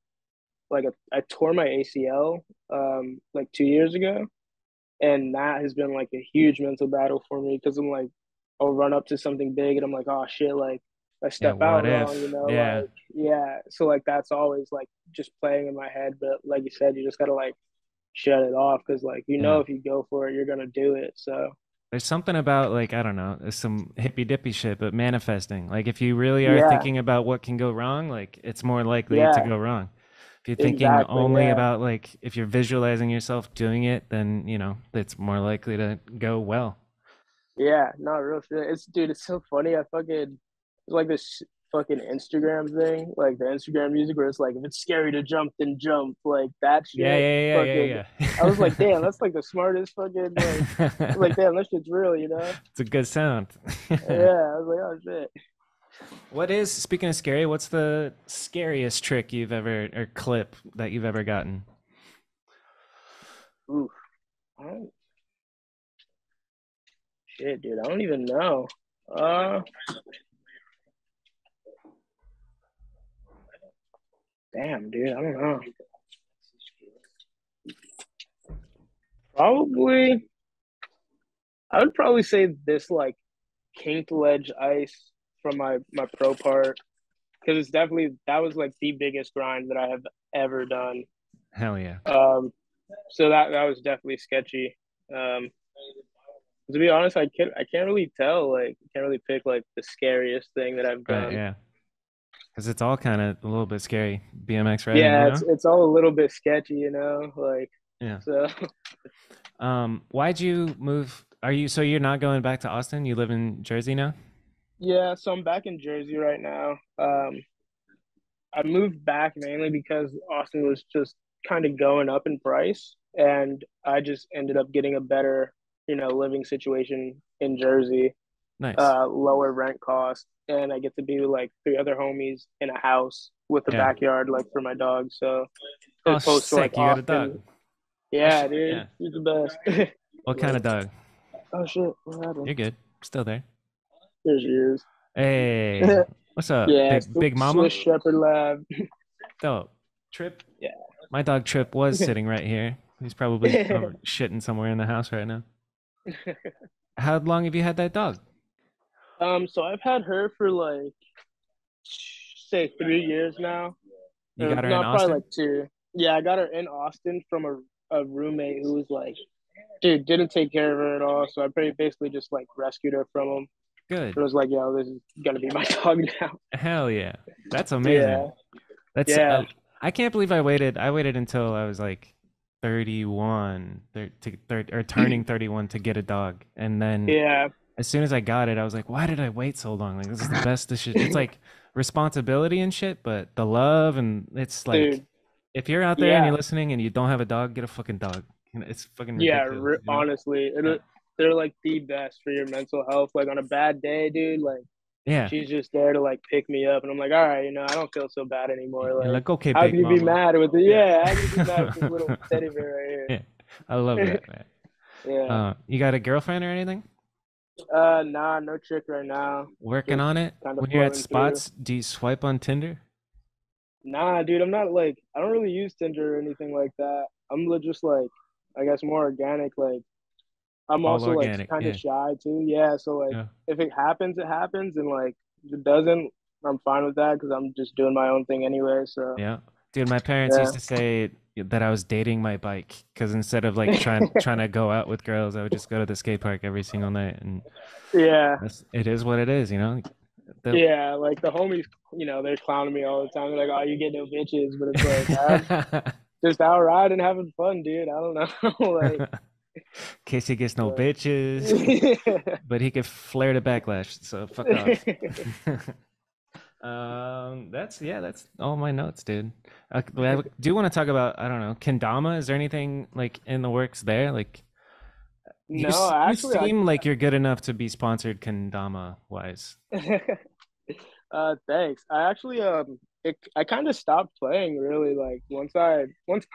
like I tore my ACL like 2 years ago, and that has been like a huge mental battle for me because I'm like I'll run up to something big and I'm like oh shit like I yeah. step out What wrong, if? Yeah, like yeah, so like that's always like just playing in my head. But like you said, you just gotta like shut it off because like yeah. if you go for it, you're gonna do it. So There's something about like I don't know, there's some hippy dippy shit, but manifesting. Like if you really are yeah, thinking about what can go wrong, like it's more likely to yeah, go wrong. If you're thinking exactly, only yeah. about like if you're visualizing yourself doing it, then it's more likely to go well. Yeah, not real shit. It's dude, it's so funny. I fucking it's like this. fucking Instagram thing, like the Instagram music where it's like, if it's scary to jump, then jump, like that Yeah, shit. yeah, yeah, Fucking, yeah, I was like, damn, yeah. that's like the smartest fucking like. I was Yeah. like, damn, that shit's real, you know? It's a good sound. Yeah, I was like, oh shit. What is, speaking of scary, what's the scariest trick you've ever, or clip that you've ever gotten? Oof. I don't- Shit, dude, I don't even know. Uh, Damn, dude, I don't know. Probably, I would probably say this like kinked ledge ice from my pro part because it's definitely that was like the biggest grind that I have ever done. Hell yeah. So that was definitely sketchy. Um, to be honest, I can't really tell like I can't really pick like the scariest thing that I've Right, done. yeah. Because it's all kind of a little bit scary, BMX riding, you Yeah, know? it's all a little bit sketchy, you know, like Yeah. so. Why'd you move? Are you, so you're not going back to Austin? You live in Jersey now? Yeah, so I'm back in Jersey right now. I moved back mainly because Austin was just kind of going up in price, and I just ended up getting a better, living situation in Jersey, Nice. lower rent cost, and I get to be with like three other homies in a house with a Yeah. backyard like for my dog. So as Oh, opposed to like sick. You got a Austin, dog. Oh, yeah, shit. dude, Yeah. he's the best. What kind Like, of dog? oh shit, what happened? You're good. Still there. There's yours. Hey, what's up? Yeah, Big Swiss mama? Shepherd Lab. Dope. Trip? Yeah. My dog Trip was sitting right here. He's probably over shitting somewhere in the house right now. How long have you had that dog? So I've had her for like say 3 years now. You Or got her in no, probably Austin? like two. Yeah, I got her in Austin from a roommate who was like, dude, didn't take care of her at all. So I basically just like rescued her from him. Good. It was like, yo, this is gonna be my dog now. Hell yeah. That's Yeah, amazing. That's yeah, I can't believe I waited. I waited until I was like 31 or turning 31 to get a dog. And then yeah, as soon as I got it, I was like, why did I wait so long? Like, this is the best this shit. It's like responsibility and shit, but the love, and it's like, dude. if you're out there and Yeah, you're listening and you don't have a dog, get a fucking dog. You know, it's fucking yeah. ridiculous, you know? Honestly, Yeah. they're like the best for your mental health. Like on a bad day, dude, like Yeah. she's just there to like pick me up, and I'm like, all right, I don't feel so bad anymore. You're Like, like, okay, how can big you be mama. mad with it? Yeah. Yeah, how can you be mad with this little teddy bear Yeah. I love right that, man. here? Yeah. You got a girlfriend or anything? Nah, no chick right now. Working Just on it? kind of When you're at floating through. spots, do you swipe on Tinder? Nah, dude, I'm not like I don't really use Tinder or anything like that. Just like I guess more organic. Like I'm All also like organic, kind of yeah. shy too. Yeah, so like Yeah. if it happens, it happens, and like if it doesn't, I'm fine with that because I'm just doing my own thing anyway. So Yeah. Dude, my parents yeah, used to say that I was dating my bike because instead of like trying to go out with girls, I would just go to the skate park every single night, and yeah, it is what it is, you know. The, yeah. Like the homies, they're clowning me all the time. They're like, "Oh, you get no bitches," but it's like I'm just out riding, having fun, dude. I don't know, like. Casey gets no bitches, Yeah. but he could flare the backlash, so fuck off. That's all my notes, dude. But I do want to talk about, I don't know, kendama. Is there anything like in the works there? Like No, you actually, seem like you're good enough to be sponsored kendama wise. I thanks. I actually I kind of stopped playing really like once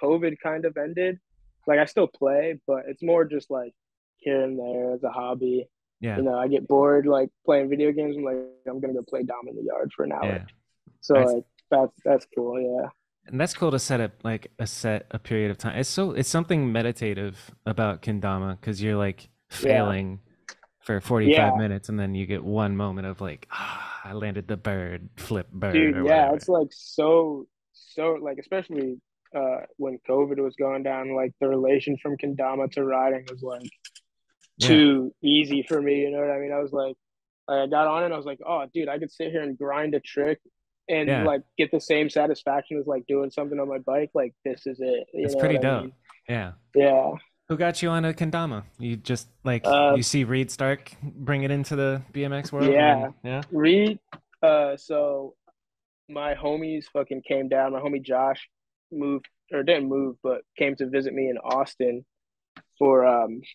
COVID kind of ended. Like I still play, but it's more just like here and there as a hobby. Yeah, I get bored like playing video games. I'm like I'm gonna go play Dom in the yard for an hour. yeah. So I, like that's cool. Yeah. and that's cool to set up like a period of time. It's something meditative about kendama because you're like Yeah. failing for 45 Yeah. minutes and then you get one moment of like, ah, I landed the bird, flip bird Dude, or yeah, whatever. it's like so like especially when COVID was going down, like the relation from kendama to riding was like Yeah, too easy for me. You know what I mean? I was like I got on it and I was like, oh dude, I could sit here and grind a trick and yeah. like get the same satisfaction as like doing something on my bike. Like this is it. You It's know what pretty I dope. mean? Yeah. Yeah. Who got you on a kendama? You just like Uh you see Reed Stark bring it into the BMX world and then yeah. yeah. Reed So my homies fucking came down. My homie Josh moved or didn't move, but came to visit me in Austin for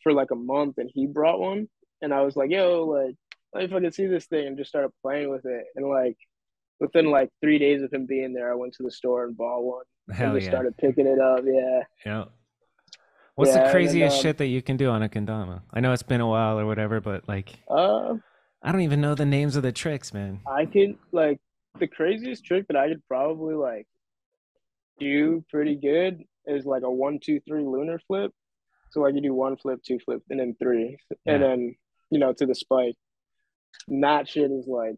like a month, and he brought one, and I was like, yo, like let me fucking see this thing, and just started playing with it, and like within like 3 days of him being there, I went to the store and bought one and Hell just yeah. started picking it up. Yeah, Yeah. What's the yeah, and then craziest shit that you can do on a kendama? I know it's been a while or whatever, but like uh I don't even know the names of the tricks, man. I could like the craziest trick that I could probably like do pretty good is like a 1, 2, 3 lunar flip. So like you do one flip, two flip, and then three, and Yeah. then to the spike. And that shit is like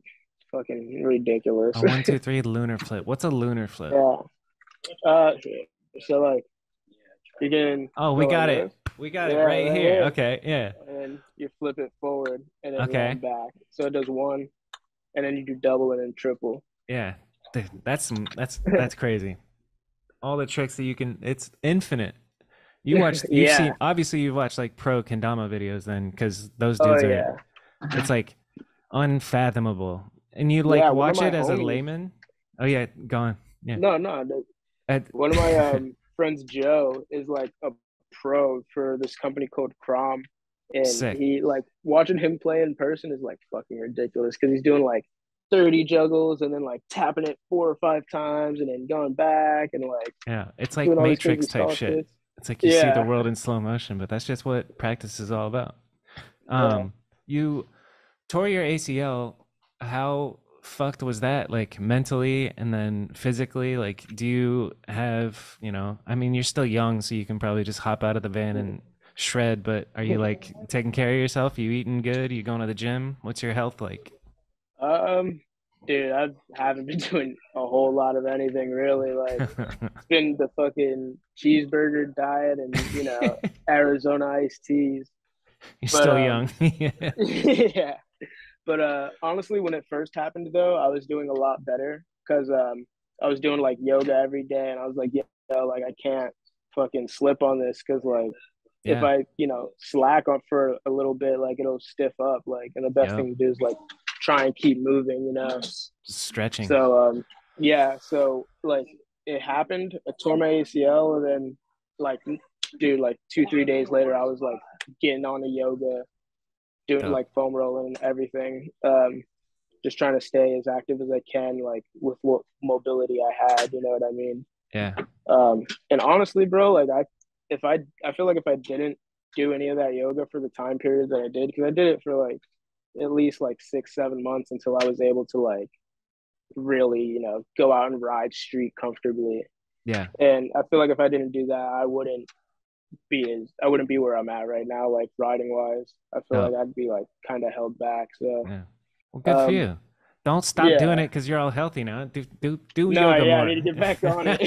fucking ridiculous. A 1, 2, 3 lunar flip. What's a lunar flip? Yeah. Uh, so like you can Oh, we go like got it. this. We got it Yeah, right right here. here. Okay, yeah. And then you flip it forward and then Okay. one back. So it does one, and then you do double and then triple. Yeah. Dude, that's crazy. All the tricks that you can, it's infinite. You've Yeah. seen, obviously you've watched like pro kendama videos then, because those Oh dudes are, yeah. it's like unfathomable. And you like Yeah. One of watch my it as a homies. layman. Oh yeah, go on. Yeah. No, no. At, One of my friends, Joe, is like a pro for this company called Crom, and sick. he like watching him play in person is like fucking ridiculous because he's doing like 30 juggles and then like tapping it 4 or 5 times and then going back and like Yeah, it's like doing all these Matrix crazy type stall shit. shits. It's like you see the Yeah, world in slow motion, but that's just what practice is all about. yeah. You tore your ACL. How fucked was that? Like mentally and then physically? Like, do you have, I mean, you're still young, so you can probably just hop out of the van and shred, but are you like taking care of yourself? You eating good? You going to the gym? What's your health like? Um, dude, I haven't been doing a whole lot of anything really. Like, it's been the fucking cheeseburger diet and Arizona iced teas. You're But still young. Yeah. yeah. But honestly, when it first happened though, I was doing a lot better because I was doing like yoga every day, and I was like, yeah, like I can't fucking slip on this because like if Yeah. I slack up for a little bit, like it'll stiff up. Like, and the best Yep. thing to do is like try and keep moving. Stretching. So yeah, so like it happened. I tore my ACL, and then like dude, like 2, 3 days later, I was like getting on the yoga, doing Dope. like foam rolling and everything. Just trying to stay as active as I can, like with what mobility I had. You know what I mean? Yeah. And honestly, bro, like I feel like if I didn't do any of that yoga for the time period that I did, because I did it for like at least like 6, 7 months until I was able to like really, go out and ride street comfortably. Yeah. And I feel like if I didn't do that, I wouldn't be where I'm at right now, like riding wise. I feel like Dope. I'd be like kind of held back. So Yeah. Well, good for um you. Don't stop doing it yeah. because you're all healthy now. Do No, yoga yeah, I more. need to get back on it.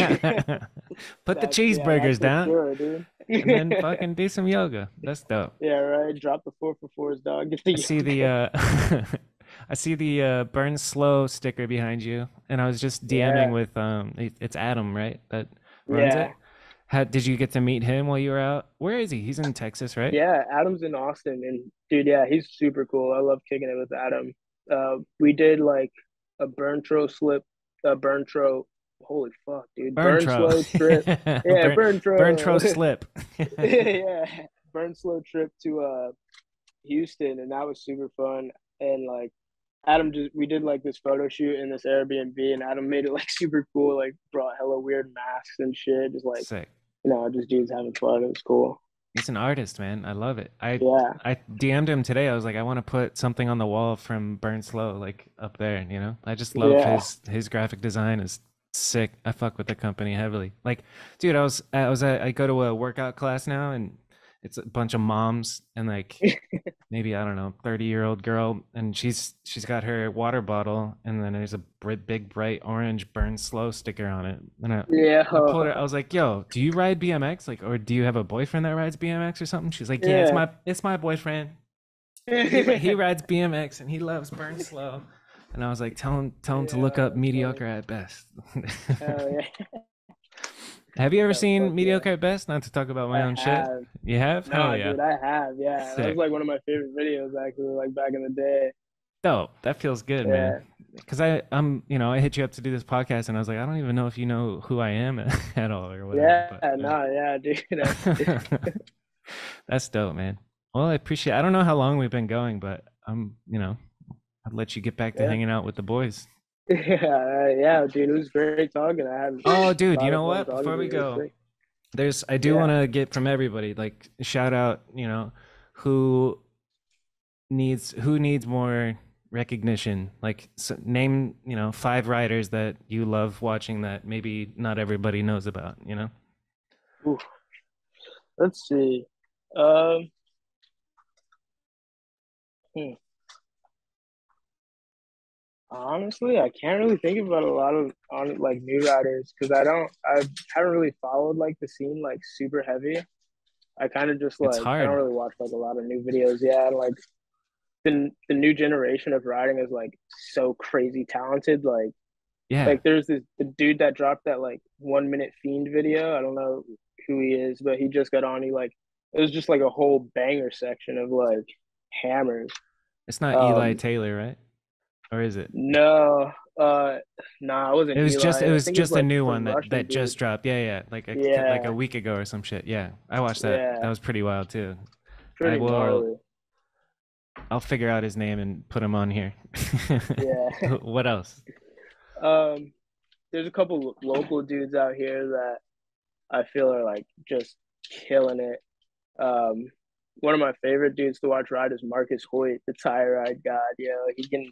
Put the That's cheeseburgers for down sure, dude. and then fucking do some yoga. That's dope. Yeah, right. Drop the 4 for 4s, dog. Get the I see the yoga. I see the burn slow sticker behind you, and I was just DMing Yeah, with it's Adam, right? That runs it. yeah, How did you get to meet him while you were out? Where is he? He's in Texas, right? yeah. Adam's in Austin, and dude, yeah, he's super cool. I love kicking it with Adam. We did like a burn tro slip, a burn tro. Holy fuck, dude! Burn Burn tro. slow trip. Yeah, burn Burn tro tro. slip. Yeah, burn slow trip to Houston, and that was super fun. And like Adam just we did like this photo shoot in this Airbnb, and Adam made it like super cool, like brought hella weird masks and shit, just like Sick. just dudes having fun. It was cool. He's an artist, man. I love it. I Yeah, I DM'd him today. I was like, I want to put something on the wall from Burn Slow, like up there. I just love yeah, his graphic design is sick. I fuck with the company heavily. Like, dude, I go to a workout class now, and it's a bunch of moms and like maybe I don't know 30-year-old girl, and she's got her water bottle, and then there's a big bright orange Burn Slow sticker on it, and yeah, I pulled her. I was like, "Yo, do you ride BMX? Like, or do you have a boyfriend that rides BMX or something?" She's like, "Yeah, yeah. it's my boyfriend. He rides BMX and he loves Burn Slow." And I was like, "Tell him to look Yeah, up that's funny. mediocre at best." Hell yeah. Have you ever Oh, seen fuck yeah. mediocre at best? Not to talk about my I own shit. have. You have? Hell Nah, yeah, dude, I have. Yeah, that was sick. like one of my favorite videos actually, like back in the day. Dope. That feels good, man. Yeah, because I'm, I hit you up to do this podcast, and I was like, I don't even know if you know who I am at all or whatever. Yeah, But no, yeah, dude. that's dope, man. Well, I appreciate. I don't know how long we've been going, but I'd let you get back to Yeah, hanging out with the boys. yeah, dude. It was great talking. I had Oh, a dude, you lot of know fun what? talking Before to we you. It was go, sick. I do Yeah. want to get from everybody like shout out, who who needs more recognition. Like name, 5 riders that you love watching that maybe not everybody knows about. Oof. Let's see. Um, hmm. Honestly, I can't really think about a lot of on like new riders because I haven't really followed like the scene like super heavy. I kind of just It's like I don't hard. really watch like a lot of new videos. Yeah, and like the new generation of riding is like so crazy talented. Yeah. Like there's this the dude that dropped that like 1 minute fiend video. I don't know who he is, but he just got on. He like it was just like a whole banger section of like hammers. It's not Eli Um, Taylor, right? Or is it? no, nah, it wasn't It Eli. I was think it's just a like new one some that Russian that dude. just dropped. Yeah, yeah, like a Yeah, week ago or some shit. Yeah. I watched that. That yeah, was pretty wild too. I pretty will gnarly. I'll figure out his name and put him on here. Yeah. What else? um, there's a couple local dudes out here that I feel are like just killing it. Um, one of my favorite dudes to watch ride is Marcus Hoyt, the tire ride god. He can,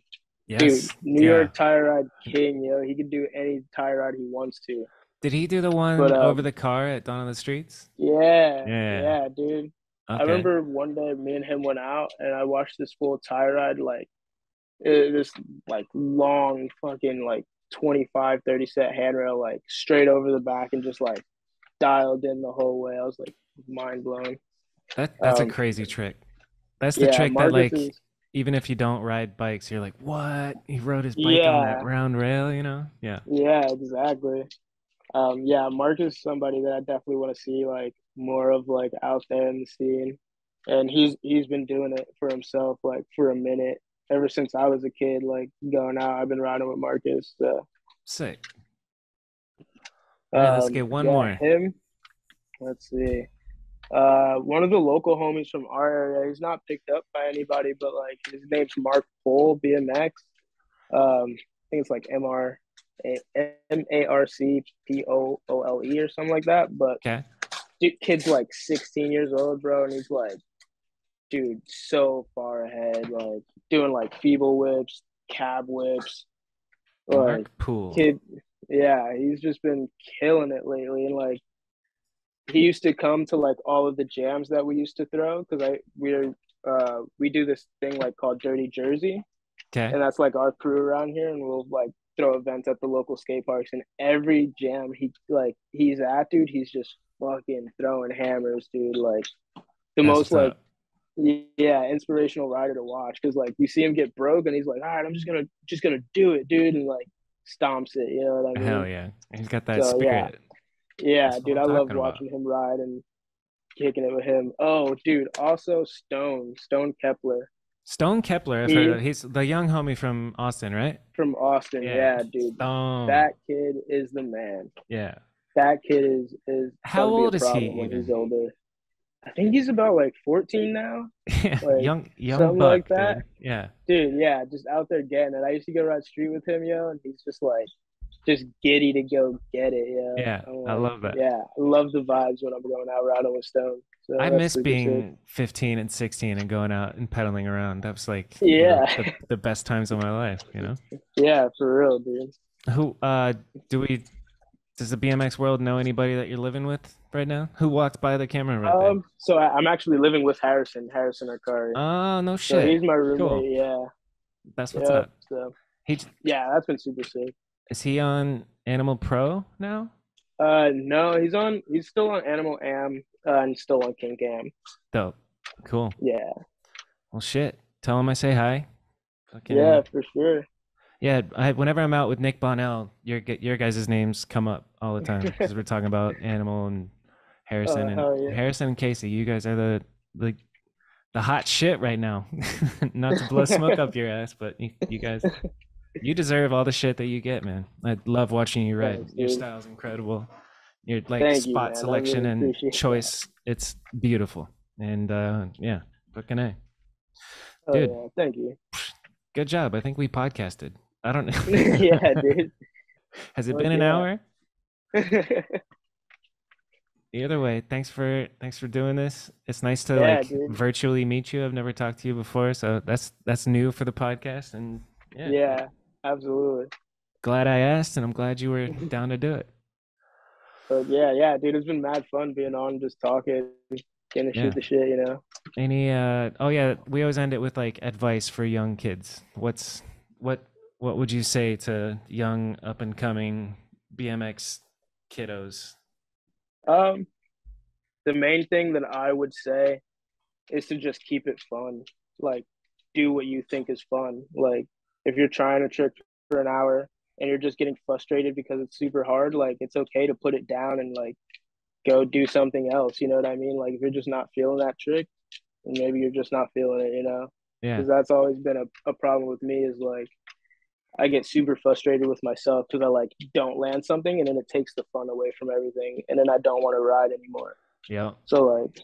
dude, Yes. New Yeah. York tire ride king. He can do any tire ride he wants to. Did he do the But one over the car at Dawn of the Streets? yeah, Yeah. yeah, dude. I Okay. remember one day me and him went out and I watched this full tire ride, like this like long fucking like 25, 30 set handrail, like straight over the back and just like dialed in the whole way. I was like mind blown. That's a Um, crazy trick. That's the yeah, trick that Marcus like is, even if you don't ride bikes, you're like, "What? He rode his bike on that yeah, round rail?" Yeah. yeah, exactly. Yeah, Marcus is somebody that I definitely want to see like more of like out there in the scene. And he's been doing it for himself like for a minute. Ever since I was a kid, like going out, I've been riding with Marcus. So Sick. All right, let's get one yeah, more. him. Let's see. One of the local homies from our area. He's not picked up by anybody, but like his name's Mark Pohl, BMX. I think it's like MarCPoole or something like that. But Okay. dude, kid's like 16 years old, bro, and he's like, dude, so far ahead, like doing like feeble whips, cab whips, like Mark Poole. kid. Yeah, he's just been killing it lately, and like he used to come to like all of the jams that we used to throw because we do this thing like called Dirty Jersey, Okay. and that's like our crew around here, and we'll like throw events at the local skate parks, and every jam he's at, dude, he's just fucking throwing hammers, dude. Like the That's most what's like up. yeah inspirational rider to watch because like you see him get broke, and he's like, all right, I'm just gonna do it, dude, and like stomps it. You know what I Hell mean? yeah. He's got that So yeah, spirit. yeah, That's what dude, I'm I love talking about. watching him ride and kicking it with him. Oh, dude, also Stone Kepler. Stone Kepler, I've heard He of. He's the young homie from Austin, right? from Austin. Yeah. Yeah, dude. Stone. That kid is the man. Yeah. That kid is How going to be a old is he problem when he's even? older. I think he's about like 14 now, Yeah, like young something like buck, that. dude. Yeah. Dude, yeah, just out there getting it. I used to go ride street with him, and he's just like just giddy to go get it, Yeah. I'm I like, love that. yeah, I love the vibes when I'm going out riding with Stone. So I that's miss super sick. being 15 and 16 and going out and pedaling around. That was like, Yeah, the best times of my life. yeah, for real, dude. Who do we does the BMX world know anybody that you're living with right now? Who walked by the camera right there? So I'm actually living with Harrison Arcari. Oh, no So shit. he's my Cool. roommate. Yeah, That's what's yep. up. So He yeah, that's been super sick. is he on Animal Pro now? No, he's still on Animal Am, and still on King Cam. Dope. Cool. Yeah, Well, shit. Tell him I say hi. yeah, Fucking for sure. yeah. Whenever I'm out with Nick Bonnell, your guys' names come up all the time because we're talking about Animal and Harrison Hell yeah. and Casey. You guys are the hot shit right now. Not to blow smoke up your ass, but you guys You deserve all the shit that you get, man. I love watching you ride. Thanks, Your dude. style's incredible. Your like Thank you, spot man. I selection really and appreciate that. choice, it's beautiful. And yeah, fucking A. Oh Dude, yeah, thank you. good job. I think we podcasted. I don't know. Yeah, dude. Has it Fuck been an yeah. hour? Either way, thanks for doing this. It's nice to Yeah, like dude. virtually meet you. I've never talked to you before, so that's new for the podcast. And yeah, Yeah, absolutely. glad I asked, and I'm glad you were down to do it. But yeah, yeah, dude, it's been mad fun being on, just talking, getting to Yeah. shoot the shit, you know. Any oh yeah, we always end it with like advice for young kids. What what would you say to young up and coming BMX kiddos? Um, the main thing that I would say is to just keep it fun. Like, do what you think is fun. Like, if you're trying a trick for an hour and you're just getting frustrated because it's super hard, like, it's okay to put it down and like go do something else. You know what I mean? Like, if you're just not feeling that trick, then maybe you're just not feeling it. You know, Yeah. because that's always been a problem with me. Is like I get super frustrated with myself because I like don't land something and then it takes the fun away from everything, and then I don't want to ride anymore. Yeah. So like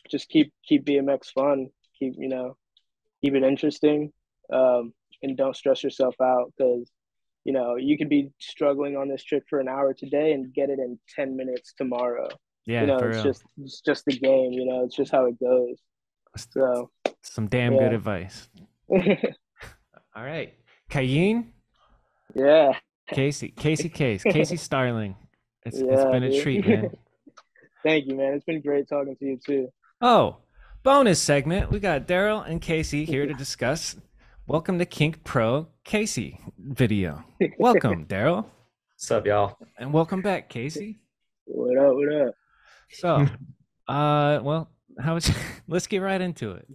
just keep BMX fun, keep it interesting, and don't stress yourself out because you could be struggling on this trick for an hour today and get it in 10 minutes tomorrow. Yeah, for It's real. just the game. It's just how it goes. So Some damn good yeah, advice. All right. Cayenne, yeah, Casey Starling. It's yeah, been a treat, dude. man. Thank you, man. It's been great talking to you too. Oh, bonus segment. We got Darryl and Casey here to discuss. Welcome to Kink Pro Casey video. Welcome, Darryl. What's up, y'all? And welcome back, Casey. What up? What up? So, well, let's get right into it.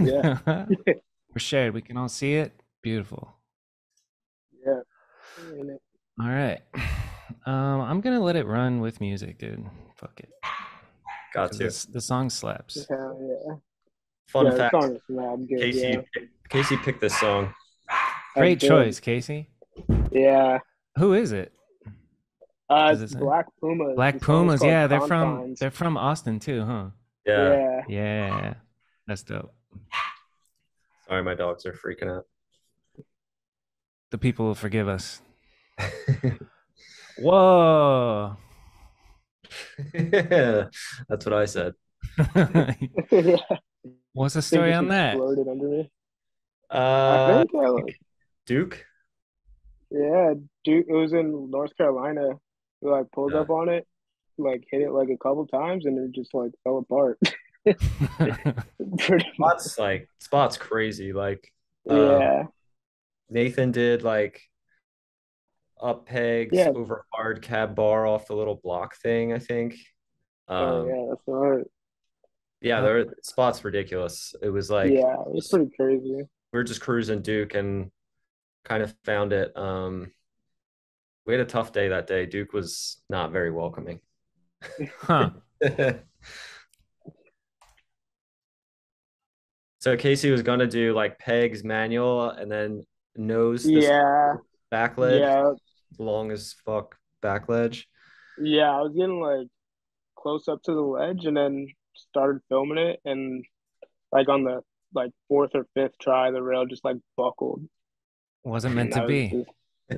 Yeah, We're shared. We can all see it. Beautiful. yeah. All right. I'm gonna let it run with music, dude. Fuck it. Got to. The song slaps. Hell yeah. Fun Yeah, the fact: song is mad good. Yeah. Casey picked this song. Great That's good. choice, Casey. Yeah. Who is it? Does it It's say? Black Pumas. Black The song is Pumas. called Yeah, Confines. they're from Austin too, huh? Yeah. Yeah. Yeah, that's dope. Sorry, my dogs are freaking out. The people will forgive us. Whoa. That's what I said. Yeah. What's the I think story this on that? exploded under me. I Uh, think, Duke. yeah, dude, it was in North Carolina. We like pulled Yeah. up on it, like hit it like a couple times, and it just like fell apart. Pretty much. Spot's crazy. Like, Yeah. Nathan did like up pegs Yeah. over hard cab bar off the little block thing, I think. Oh Um, yeah, that's right. yeah, their spot's ridiculous. It was like Yeah, it was pretty crazy. we were just cruising Duke and kind of found it. We had a tough day that day. Duke was not very welcoming. Huh. So Casey was gonna do like pegs manual and then nose this Yeah. back ledge, Yeah. long as fuck back ledge. Yeah. I was getting like close up to the ledge and then started filming it, and like on the like fourth or fifth try the rail just like buckled, Wasn't meant and to I was be. just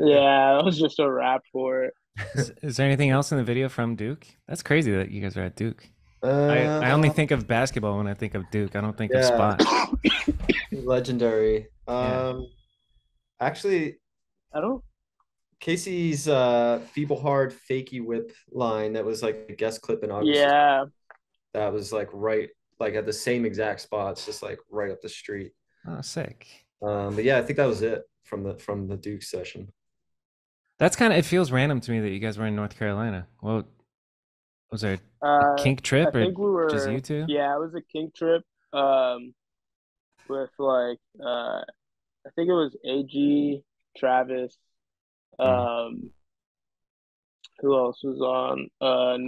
yeah, it was just a wrap for it. Is there anything else in the video from Duke? That's crazy that you guys are at Duke. I only think of basketball when I think of Duke. I don't think of Yeah. Spot. Legendary. Yeah. Actually, I don't Casey's feeble hard fakey whip line that was like a guest clip in August. yeah, That was like right like at the same exact spots, just like right up the street. Oh, sick. But yeah, I think that was it from the Duke session. That's kind of, it feels random to me that you guys were in North Carolina. Well, was there a kink I trip or think we were just you two? yeah, it was a kink trip with like I think it was AG, Travis, Mm. um who else was on?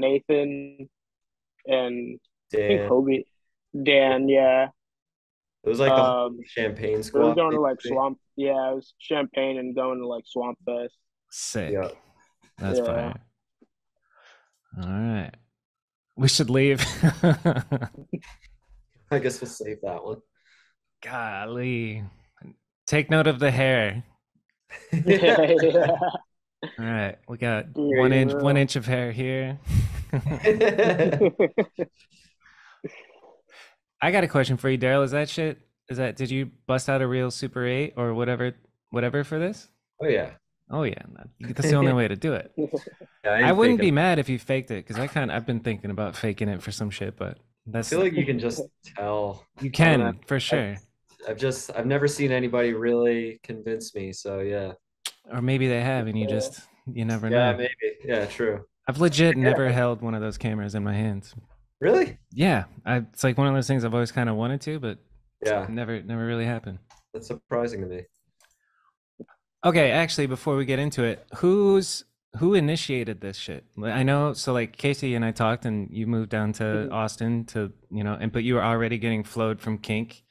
Nathan and I think Dan. Hobie, Dan, yeah. It was like the whole Champagne We were squad. going to like Basically. Swamp. Yeah, it was Champagne and going to like Swamp Fest. Sick. Yeah, That's Yeah. fire. All right. We should leave. I guess we'll save that one. Golly. Take note of the hair. Yeah. All right. We got Yeah, you one will. inch of hair here. I got a question for you, Darryl. Did you bust out a real Super 8 or whatever for this? Oh yeah. Oh yeah, that's the only way to do it. Yeah, I I ain't wouldn't be faking. mad if you faked it because I've been thinking about faking it for some shit, but I feel like you can just tell. you I don't know. can for I've sure. I've never seen anybody really convince me. So yeah. Or maybe they have and you never Yeah, know. maybe. Yeah, true. I've legit never held one of those cameras in my hands. Really? Yeah, it's like one of those things I've always kind of wanted to, but Yeah, never really happened. that's surprising to me. Okay, actually, before we get into it, who initiated this shit? I know, so like Casey and I talked, and you moved down to Austin to, but you were already getting flowed from Kink.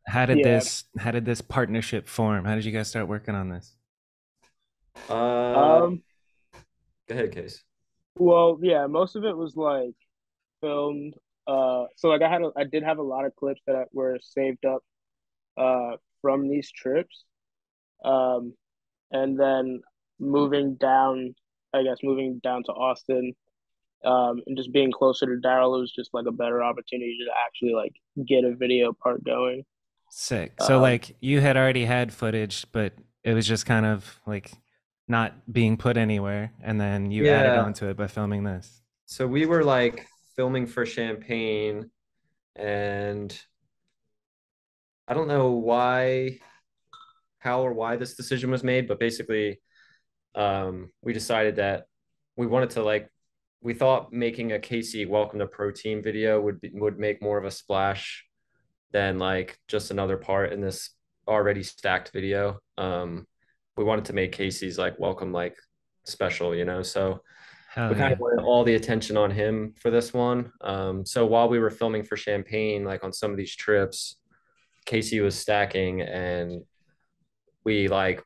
Yeah. How did this partnership form? How did you guys start working on this? Uh, Um. Go ahead, Case. Well, yeah. Most of it was like filmed. So like I did have a lot of clips that were saved up from these trips. Um, and then moving down, I guess moving down to Austin, and just being closer to Darryl was just like a better opportunity to actually like get a video part going. Sick. So Um, like you had already had footage, but it was just kind of like not being put anywhere, and then you added Yeah. onto it by filming this. So we were like filming for Champagne, and I don't know how or why this decision was made, but basically, we decided that we wanted to like, we thought making a Casey Welcome to Pro Team video would make more of a splash than like just another part in this already stacked video. We wanted to make Casey's like welcome like special, so we Hell kind of yeah. wanted all the attention on him for this one. So while we were filming for Champagne, like on some of these trips, Casey was stacking, and we like,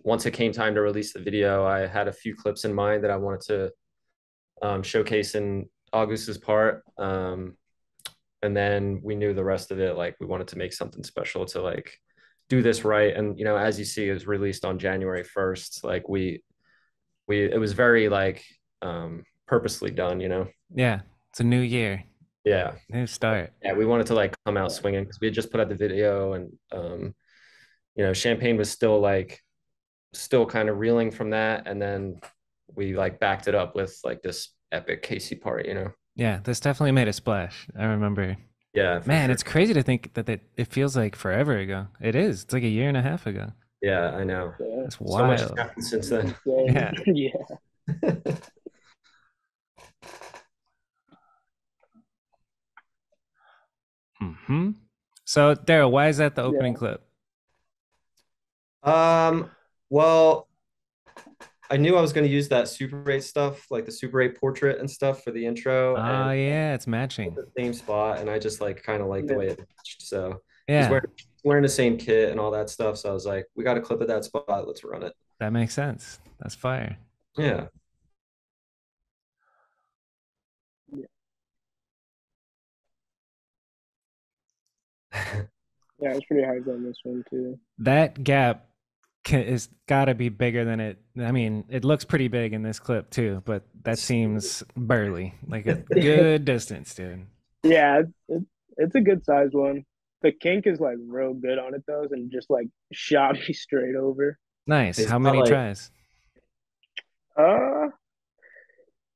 once it came time to release the video, I had a few clips in mind that I wanted to showcase in August's part. And then we knew the rest of it. Like we wanted to make something special to like do this right. And as you see, it was released on January 1st. Like it was very like purposely done. Yeah. It's a new year. Yeah. New start. Yeah, we wanted to like come out swinging because we had just put out the video, and Champagne was still kind of reeling from that, and then we like backed it up with like this epic Casey part. Yeah, this definitely made a splash. I remember. Yeah, for Man, sure. it's crazy to think that it feels like forever ago. It is. It's like a year and a half ago. Yeah, I know. yeah, That's So much has wild. happened since then. Yeah. yeah. Hmm. So, Darryl, why is that the opening Yeah. clip? Well, I knew I was going to use that Super 8 stuff, like the Super 8 portrait and stuff for the intro, Oh, and yeah, it's matching. the same spot, and I just like kind of like the Yeah. way it matched. So he's Yeah, wearing the same kit and all that stuff. So I was like, we got a clip at that spot. Let's run it. that makes sense. That's fire. Yeah. Yeah, it's pretty hard on this one too. That gap is got to be bigger than it. I mean, it looks pretty big in this clip too, but that seems burly, like a good distance, dude. Yeah, it's a good size one. The kink is like real good on it though, and just like shot me straight over. Nice. It's How not many like tries? Uh,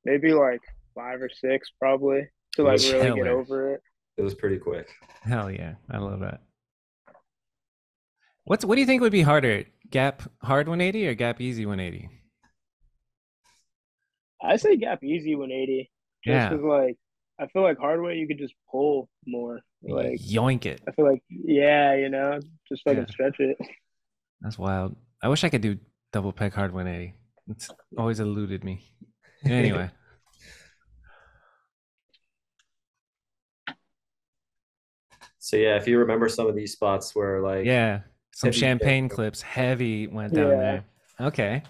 maybe like 5 or 6 probably to it like was really get Killer. over it. it was pretty quick. Hell yeah. I love that. What do you think would be harder? Gap hard 180 or gap easy 180? I say gap easy 180, just Yeah. because like I feel like hard way you could just pull more. Like Yoink it. I feel like yeah, just fucking Yeah. stretch it. That's wild. I wish I could do double peg hard 180. It's always eluded me. Anyway. So yeah, if you remember some of these spots where like Yeah, some heavy champagne thing. clips, heavy went down Yeah. there. Okay.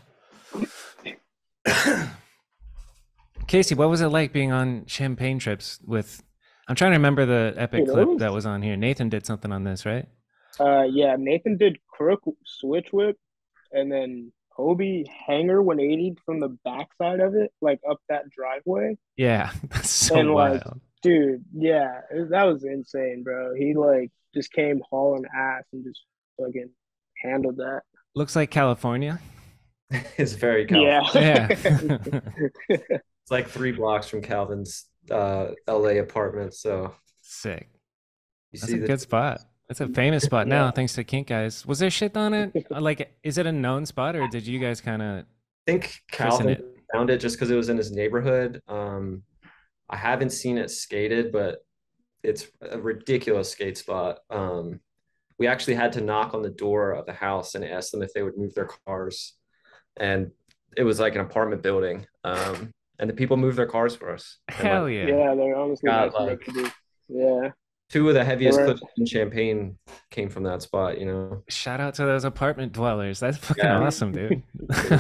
Casey, what was it like being on champagne trips with? I'm trying to remember the epic Dude, it clip was that was on here. Nathan did something on this, right? yeah, Nathan did crook switch whip and then Hobie hanger 180 from the backside of it, like up that driveway. Yeah, that's so And like, wild. dude, yeah, that was insane, bro. He like just came hauling ass and just fucking handled that. Looks like California. It's very Yeah. California. Yeah. It's like 3 blocks from Calvin's LA apartment. So Sick. you That's see a the good spot. That's a famous spot Yeah. now, thanks to Kink Guys. Was there shit on it? Like, is it a known spot, or did you guys kind of I think christen Calvin it? found it just because it was in his neighborhood. I haven't seen it skated, but it's a ridiculous skate spot. We actually had to knock on the door of the house and ask them if they would move their cars. And it was like an apartment building. And the people moved their cars for us. And like Hell yeah. Yeah, they're honestly got nice enough like to do. Yeah. 2 of the They heaviest were clips in Champagne came from that spot, you know. Shout out to those apartment dwellers. That's fucking Yeah. awesome, dude.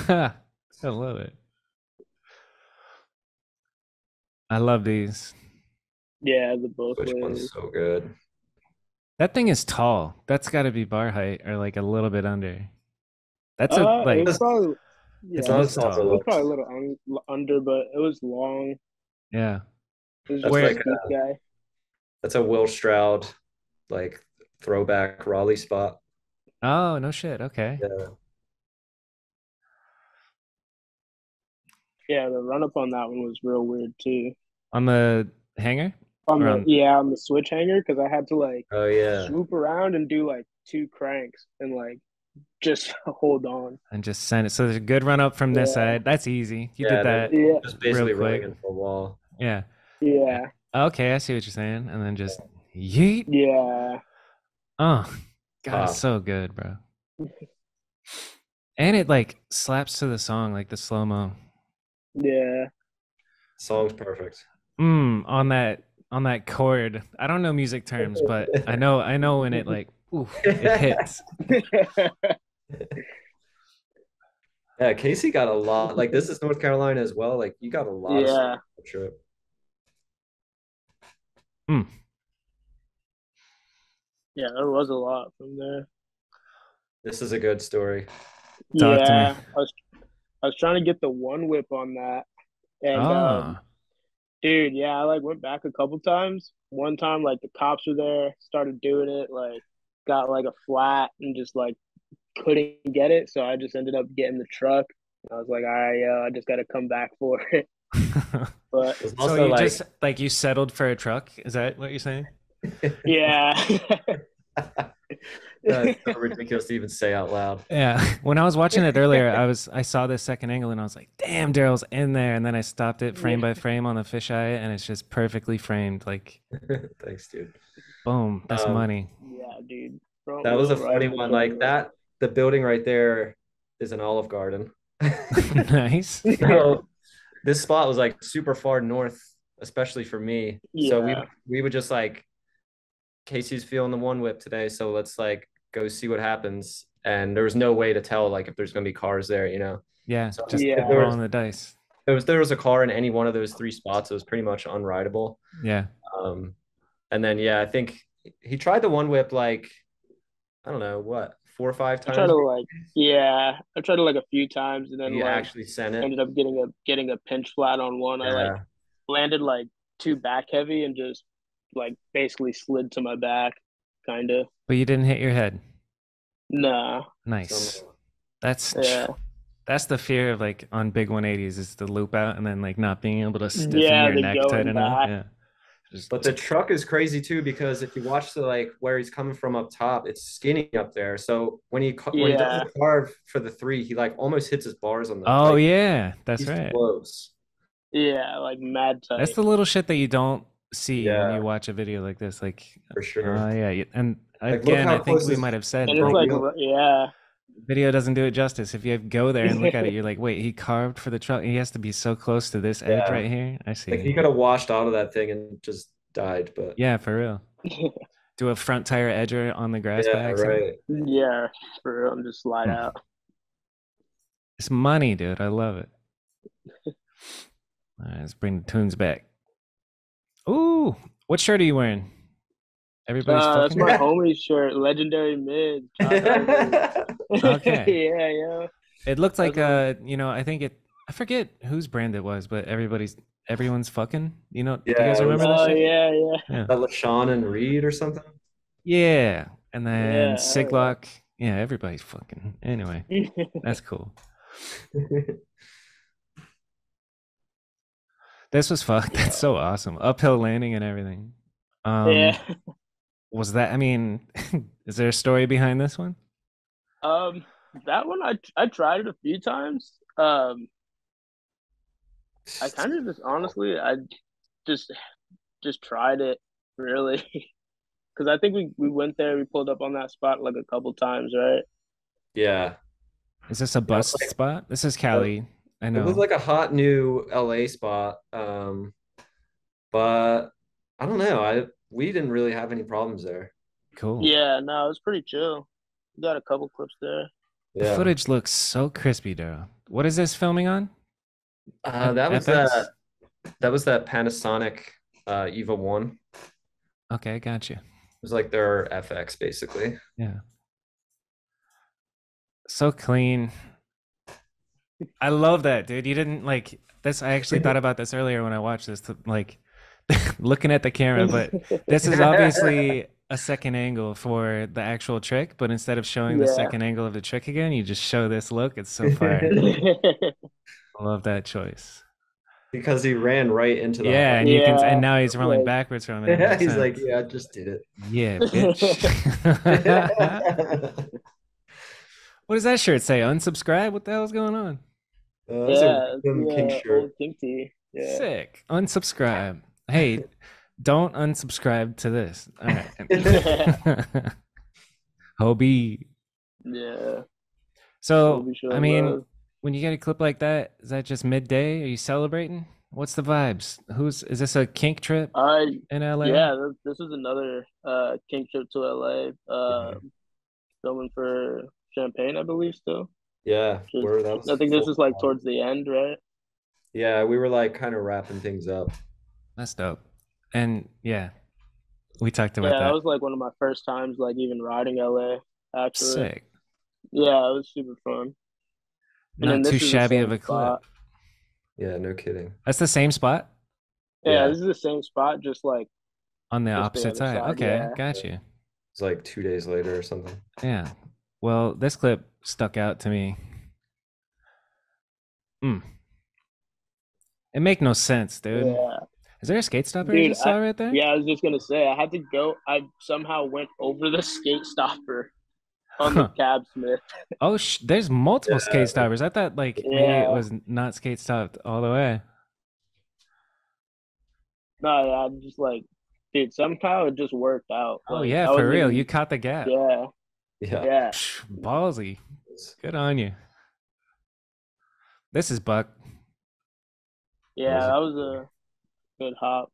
I love it. I love these. yeah, the both Which ways. one's so good. That thing is tall. That's got to be bar height or like a little bit under. That's a It like was probably it's not looks as tall as it it tall. was looks. probably a little under, but it was long. Yeah. It was That's just Where a like steep guy. that's a Will Stroud like throwback Raleigh spot. oh no shit. Okay. Yeah. Yeah, the run up on that one was real weird too. On the hanger? Or on On the switch hanger because I had to like Oh yeah. swoop around and do like 2 cranks and like just hold on. and just send it. So there's a good run up from this Yeah, side. That's easy. You Yeah, did and then that yeah, just real basically running quick. into a wall. Yeah. yeah, Okay, I see what you're saying. And then just yeet. yeah. Oh, God, it's Pop. so good, bro. And it like slaps to the song, like the slow mo. Yeah. Song's perfect. On that chord. I don't know music terms, but I know when it like it hits. Yeah, Casey got a lot. Like this is North Carolina as well. Like you got a lot of stuff Yeah. on the trip. Mm. Yeah, there was a lot from there. This is a good story. Talk to me. Yeah. I was trying to get the one whip on that. And Ah, dude, yeah, I like went back a couple times. One time like the cops were there, started doing it, like got like a flat and just like couldn't get it. So I just ended up getting the truck. I was like, all right, yo, I just gotta come back for it. But There's so also you like just like you settled for a truck? Is that what you're saying? yeah. that's so ridiculous to even say out loud. Yeah. When I was watching it earlier, I saw this second angle and I was like, damn, Darryl's in there. And then I stopped it frame by frame on the fisheye and it's just perfectly framed. Like, Thanks, dude. boom, that's money. Yeah, dude. Front That was a wheel right funny in the one. Like driveway. that, the building right there is an Olive Garden. Nice. So this spot was like super far north, especially for me. So Yeah. we would just like Casey's feeling the one whip today, so let's like go see what happens. And there was no way to tell like if there's gonna be cars there, you know. Yeah. So Just Yeah. rolling the dice. there was a car in any one of those 3 spots, it was pretty much unrideable. Yeah. And then yeah, I think he tried the one whip like I don't know what 4 or 5 I tried times. to like I tried to like a few times and then He like actually sent it. ended up getting a pinch flat on one. I like Yeah. landed like too back heavy and just like basically slid to my back, kind of. But you didn't hit your head. Nah. Nice. Somehow. Yeah. That's the fear of like on big 180s is the loop out and then like not being able to stiffen Yeah, your the neck going tight enough. back. Yeah. Just, But the truck is crazy too because if you watch the like where he's coming from up top, it's skinny up there. So when he does Yeah. the carve for the 3, he like almost hits his bars on the. oh like, yeah, that's he's right. close. Yeah, like mad tight. That's the little shit that you don't see when Yeah. you watch a video like this. Like, For sure. yeah. And Like, look again, how I think close we this- might have said and it's Bro, like real. yeah. video doesn't do it justice. If you go there and look at it, you're like, wait, he carved for the truck. He has to be so close to this edge Yeah. right here. I see. Like he could have washed out of that thing and just died, but Yeah, for real. Do a front tire edger on the grass by Yeah, accident. right. Yeah, for real, and just slide Hmm. out. It's money, dude. I love it. All right, let's bring the tunes back. Ooh, what shirt are you wearing? Everybody's That's fucking. my homie shirt, Legendary Mid. Okay. Yeah, yeah. It looked like That's you know, I forget whose brand it was, but everyone's fucking. You know, do you Yeah, guys it was remember that Oh shit? yeah, yeah, Yeah. that LaShawn and Reed or something. Yeah. And then yeah. Siglock. Yeah, everybody's fucking. Anyway, that's cool. This was fucked. That's so awesome. Uphill landing and everything. Yeah. Was that, I mean, is there a story behind this one? That one I tried it a few times. I kind of just honestly I just just tried it really because I think we went there, we pulled up on that spot like a couple times, right? Yeah. Is this a Yeah, it was bust like spot? This is Cali. I it was know. like a hot new LA spot. But I don't know. We didn't really have any problems there. Cool. Yeah, no, it was pretty chill. We got a couple clips there. The Yeah. footage looks so crispy, Darryl. What is this filming on? That was FX? that Panasonic Eva 1. Okay, gotcha. It was like their FX basically. Yeah. So clean. I love that, dude. You didn't like this. I actually thought about this earlier when I watched this, like looking at the camera, but this is obviously a second angle for the actual trick, but instead of showing the Yeah. second angle of the trick again, you just show this look. It's so fire. I love that choice. Because he ran right into the Yeah, hot- and you can, Yeah, and now he's rolling like- backwards from it. It Yeah, makes he's like, sense. yeah, I just did it. Yeah, bitch. What does that shirt say? Unsubscribe? What the hell's going on? That's Yeah, a random kink shirt. old King T. Yeah. Sick. Unsubscribe. Hey, don't unsubscribe to this. All right. Hobie. Yeah. So, Hobie show I mean, love. when you get a clip like that, is that just midday? Are you celebrating? What's the vibes? Is this a kink trip in LA? Yeah, this is another King trip to LA. Filming for Champagne, I believe still. Yeah, I think this is like towards the end, right? Yeah, we were like kind of wrapping things up. That's dope. And yeah, we talked about Yeah, that. that was like one of my first times like even riding LA, actually. Sick. Yeah, it was super fun. And then Not too this is the shabby same of a clip. spot. Yeah, no kidding. That's the same spot Yeah, Yeah. this is the same spot, just like on the Just the opposite other side. side, Okay, yeah. got you. It's like 2 days later or something. Yeah. Well, this clip stuck out to me. It make no sense, dude. yeah. Is there a skate stopper you Dude, just saw right there? Yeah, I was just gonna say I had to go. I somehow went over the skate stopper on the cab smith. Oh, there's multiple Yeah. skate stoppers. I thought like maybe it Yeah. was not skate stopped all the way. No, yeah, I'm just like, dude, somehow it just worked out. Oh Like, yeah, I for wasn't real. even- You caught the gap. Yeah, Yeah. yeah. Ballsy. Good on you. This is Buck. Yeah, that was a good hop.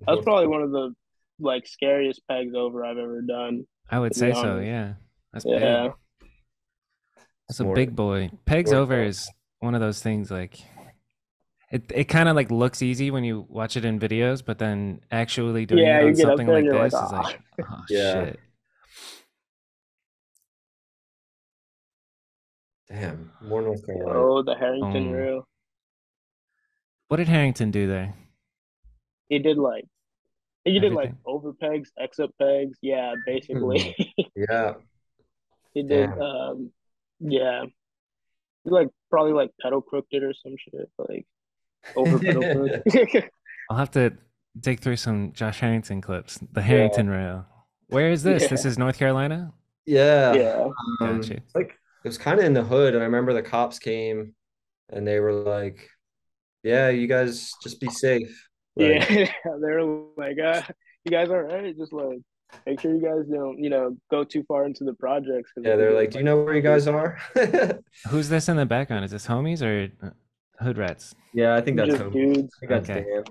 That was probably one of the like scariest pegs over I've ever done. I would To be say so, honest. yeah. That's Yeah. big. That's a More- big boy. Pegs more over fun. is one of those things like it kind of like looks easy when you watch it in videos, but then actually doing Yeah, it you on get up something there like and you're this like, is like, oh Yeah. shit. Damn, more North Carolina. Oh, the Harrington reel. What did Harrington do there? He did like Everything? over pegs, exit pegs. Yeah, basically. Yeah. He did Damn. yeah. He like probably like pedal crooked it or some shit. Like over pedal crooked. I'll have to dig through some Josh Harrington clips. The Harrington rail. Where is this? Yeah. This is North Carolina? Yeah. Yeah. Gotcha. It's like it was kind of in the hood, and I remember the cops came and they were like, "Yeah, you guys just be safe." Like, Yeah. They're like, you guys all right? Just like make sure you guys don't, go too far into the projects. yeah, they're like, "Do you know where you guys are?" Who's this in the background? Is this homies or hood rats? Yeah, I think that's Just home. dudes. I think that's Okay. Dan.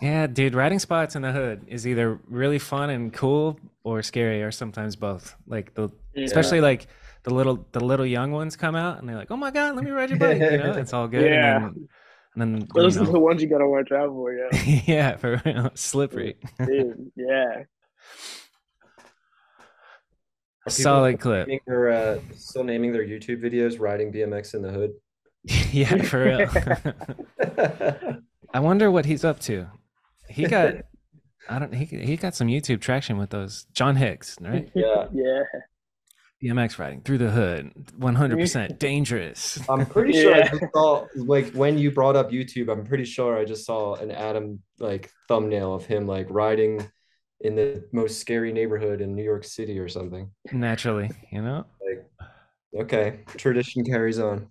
Yeah, dude, riding spots in the hood is either really fun and cool or scary or sometimes both. Like Yeah. especially like the little young ones come out and they're like, "Oh my God, let me ride your bike." It's all good. And Yeah. then, Those are the ones you gotta watch out for, yeah. yeah, for real, slippery. Dude, yeah. Are people Solid clip. still naming their YouTube videos "Riding BMX in the Hood"? Yeah, for real. I wonder what he's up to. He got I don't he got some YouTube traction with those John Hicks, right? Yeah. Yeah. BMX riding through the hood, 100% dangerous. I'm pretty sure I Yeah. just saw, like, when you brought up YouTube, I'm pretty sure I just saw an Adam like thumbnail of him like riding in the most scary neighborhood in New York City or something. Naturally, Like, okay, tradition carries on.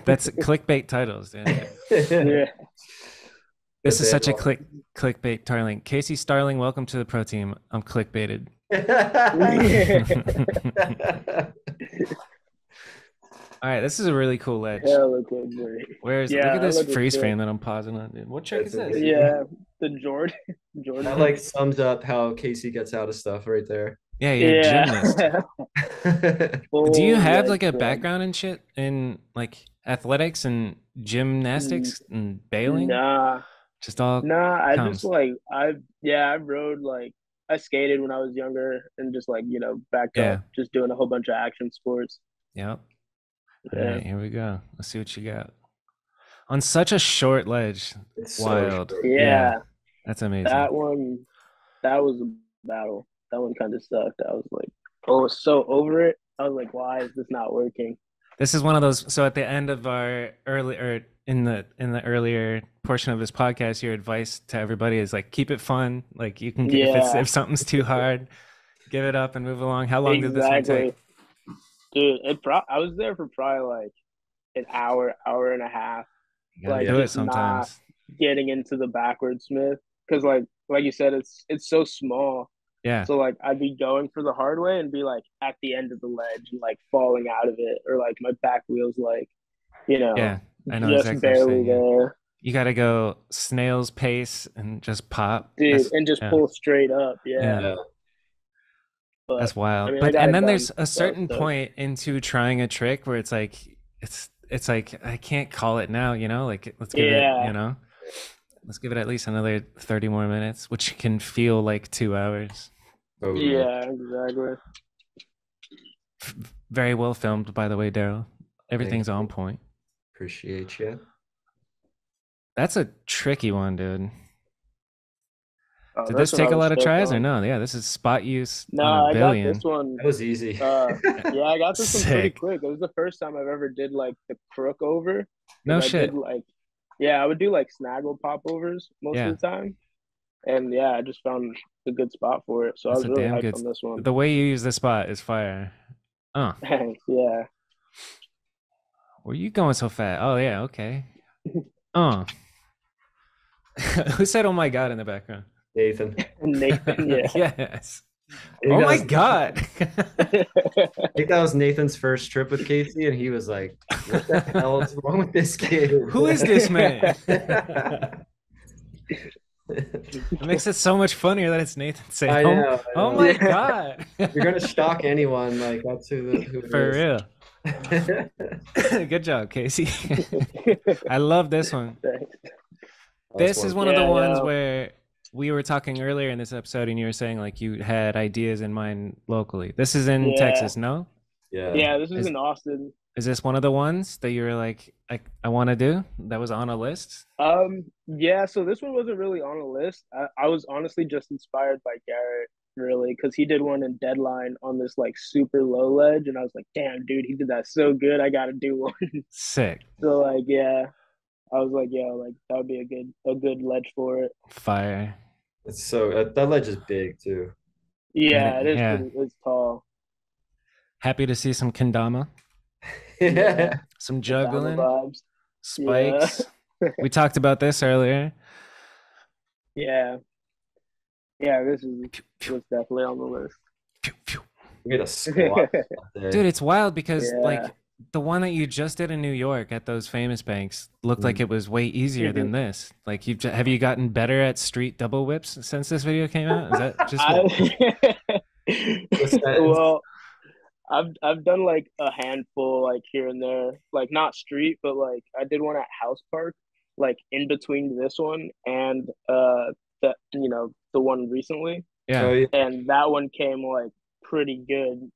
That's clickbait titles, dude. Yeah. This is such a clickbait Starling. Casey Starling, welcome to the pro team. I'm clickbaited. All right, this is a really cool ledge. Hella good, boy. Look at this freeze frame that I'm pausing on, dude. What trick is this? Yeah, the Jordan. That like sums up how Casey gets out of stuff right there. Yeah, you're a gymnast. Do you have like a Full-leg background in shit in like athletics and gymnastics and bailing? Nah, Just all I comes. just like I rode like I skated when I was younger and just like backed Yeah. up, just doing a whole bunch of action sports. Yep. All Yeah. right, here we go. Let's see what you got. On such a short ledge. It's so Wild. short. Yeah, That's amazing. that one, that was a battle. That one kind of sucked. I was like, I was so over it. I was like, why is this not working? This is one of those. So at the end of our in the earlier portion of this podcast, your advice to everybody is like keep it fun. Like you can if something's too hard, give it up and move along. How long did this one take? Dude, I was there for probably like an hour and a half. You gotta do it sometimes. Not getting into the backward Smith because like you said, it's so small. Yeah. So like I'd be going for the hard way and be like at the end of the ledge and like falling out of it, or like my back wheel's like, yeah, I know just exactly barely there. You gotta go snail's pace and just pop, dude, and just pull straight up. Yeah. But, that's wild. I mean, but and then there's a certain point into trying a trick where it's like it's like I can't call it now, like let's give it, let's give it at least another 30 more minutes, which can feel like 2 hours. Oh, yeah, exactly. Very well filmed, by the way, Darryl. Everything's on point. Appreciate you. That's a tricky one, dude. Did this take a lot of tries or no? Yeah, this is spot use. No, on a billion. I got this one. That was easy. Yeah, I got this one pretty quick. It was the first time I've ever did like the crook over. No shit. I would do like snaggle popovers most of the time. And yeah, I just found a good spot for it. So I was really hyped on this one. The way you use the spot is fire. Oh. Thanks, yeah. Were you going so fast? Oh yeah, okay. Oh. Who said "Oh my God" in the background? Nathan, yeah. Yes. Oh my God. I think that was Nathan's first trip with Casey, and he was like, what the hell is wrong with this kid? Who is this man? It makes it so much funnier that it's Nathan saying, I know. Oh my God. You're going to shock anyone. Like, that's who For real. Good job, Casey. I love this one. This is one of the ones where we were talking earlier in this episode and you were saying like you had ideas in mind locally. This is in Texas, no? Yeah, this is in Austin. Is this one of the ones that you were like, I want to do? That was on a list? Yeah, so this one wasn't really on a list. I was honestly just inspired by Garrett, really, because he did one in Deadline on this like super low ledge, and I was like, damn, dude, he did that so good. I got to do one. Sick. So like, yeah, I was like, yeah, like that would be a good ledge for it. Fire. It's so that ledge is big too. Yeah, it is. It's tall. Happy to see some kendama. Yeah. Some juggling. Spikes. Yeah. We talked about this earlier. Yeah. Yeah, this was definitely on the list. We made a squat. Dude, it's wild because like the one that you just did in New York at those famous banks looked like it was way easier than this. Like have you gotten better at street double whips since this video came out? Is that just Well, I've done like a handful like here and there, like not street, but like I did one at House Park, like in between this one and the one recently. Yeah. Oh, yeah. And that one came like pretty good.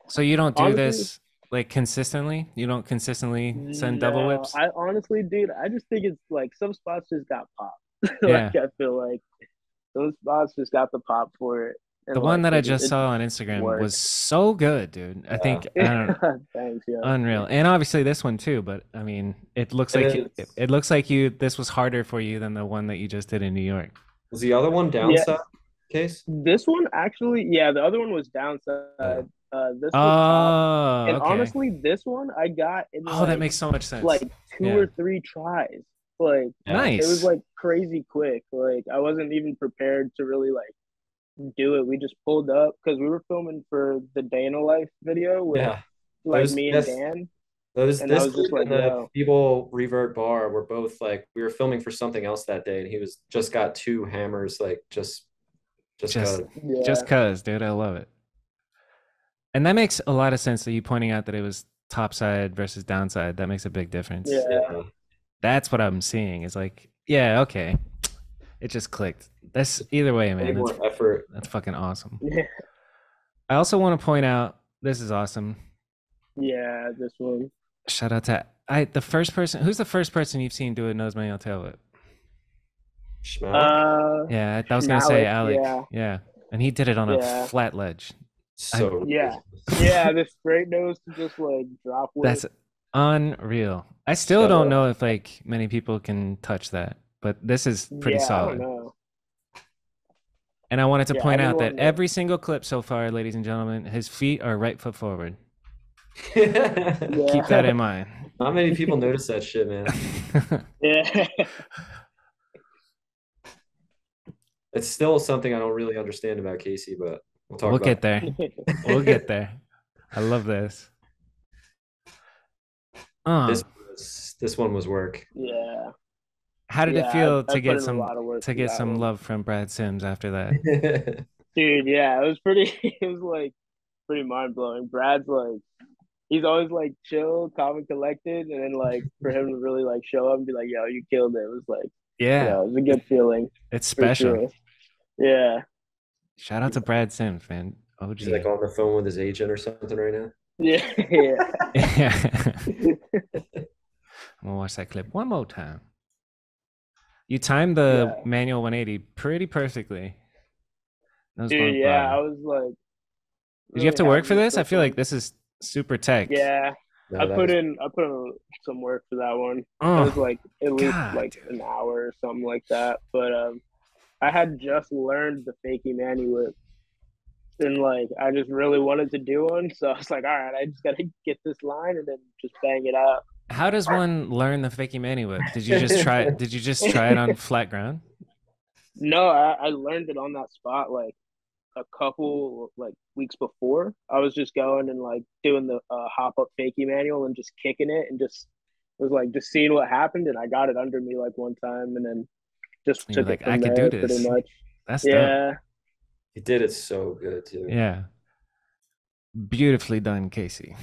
So you don't do honestly, this like consistently? You don't consistently send double whips? I honestly, dude, I just think it's like some spots just got popped. Yeah. Like I feel like those spots just got the pop for it. And The one like, that I just saw on Instagram was so good, dude. I think I don't Thanks, yeah. unreal. And obviously this one too, but I mean, it looks like it looks like this was harder for you than the one that you just did in New York. Was the other one downside case? This one actually, yeah, the other one was downside. This was top. And okay. honestly, this one I got in that makes so much sense. Like 2 or 3 tries. Like nice. It was like crazy quick. Like I wasn't even prepared to really like do it. We just pulled up because we were filming for the Day in a Life video with like me and Dan. This was like the Feeble Revert Bar were both like we were filming for something else that day, and he was just got 2 hammers like just cause, dude. I love it. And that makes a lot of sense that you pointing out that it was topside versus downside. That makes a big difference. Yeah. That's what I'm seeing. It's like, yeah, okay. It just clicked. That's either way, man. That's effort. That's fucking awesome. Yeah. I also want to point out, this is awesome. Yeah, this one. Shout out to the first person. Who's the first person you've seen do a nose manual tail whip? Yeah, I was gonna say Alec. Yeah. And he did it on a flat ledge. So the straight nose to just like drop whip. That's unreal. I still don't know if like many people can touch that, but this is pretty solid. I don't know. And I wanted to point out that every single clip so far, ladies and gentlemen, his feet are right foot forward. Keep that in mind. Not many people notice that shit, man. Yeah. It's still something I don't really understand about Casey, but we'll get there. We'll get there. I love this. This one was work. Yeah. How did it feel to get some love from Brad Sims after that? Dude, yeah, it was like pretty mind blowing. Brad's like, he's always like chill, calm and collected, and then like for him to really like show up and be like, "Yo, you killed it." It was like, it was a good feeling. It's special. Sure. Yeah. Shout out to Brad Sims, man. OG. He's like on the phone with his agent or something right now. Yeah. I'm gonna watch that clip one more time. You timed the manual 180 pretty perfectly. Dude, yeah, I was like. Did you have to work for this? I feel like this is super tech. Yeah, I put in some work for that one. It was like at least an hour or something like that. But I had just learned the fakie mani whip, and like I just really wanted to do one, so I was like, all right, I just gotta get this line and then just bang it out. How does one learn the fakie mani whip? Did you just try? Did you just try it on flat ground? No, I learned it on that spot like a couple like weeks before. I was just going and like doing the hop up fakie manual and just kicking it and just was like just seeing what happened, and I got it under me like one time and then just took it from there pretty much. That's dope. He did it so good too. Yeah, beautifully done, Casey.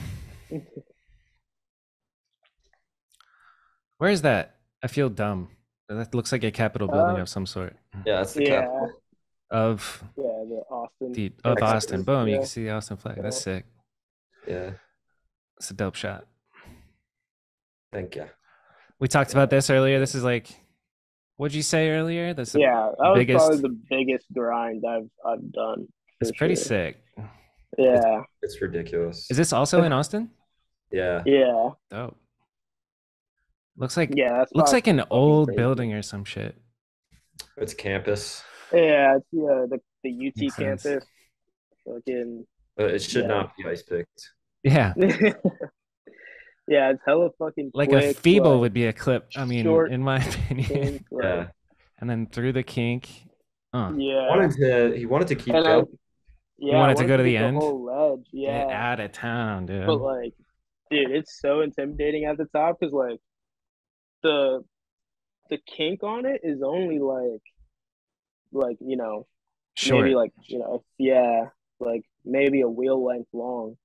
Where is that? I feel dumb. That looks like a Capitol building of some sort. Yeah, that's the Capitol. Of the Austin. Austin. Boom, you can see the Austin flag. That's sick. Yeah. It's a dope shot. Thank you. We talked about this earlier. This is like, what'd you say earlier? That's that was probably the biggest grind I've done. It's pretty sick. Yeah. It's ridiculous. Is this also in Austin? Yeah. Yeah. Dope. Looks like an old building or some shit. It's campus. Yeah, it's the UT campus. Fucking. It should not be ice picked. Yeah. Yeah, it's hella fucking like quick, a feeble would be a clip. I mean, in my opinion. Yeah. And then through the kink. Yeah. He wanted to keep going. He wanted to go to the end. The whole ledge. Yeah. Get out of town, dude. But like, dude, it's so intimidating at the top because like the the kink on it is only like maybe Short. like yeah, like maybe a wheel length long.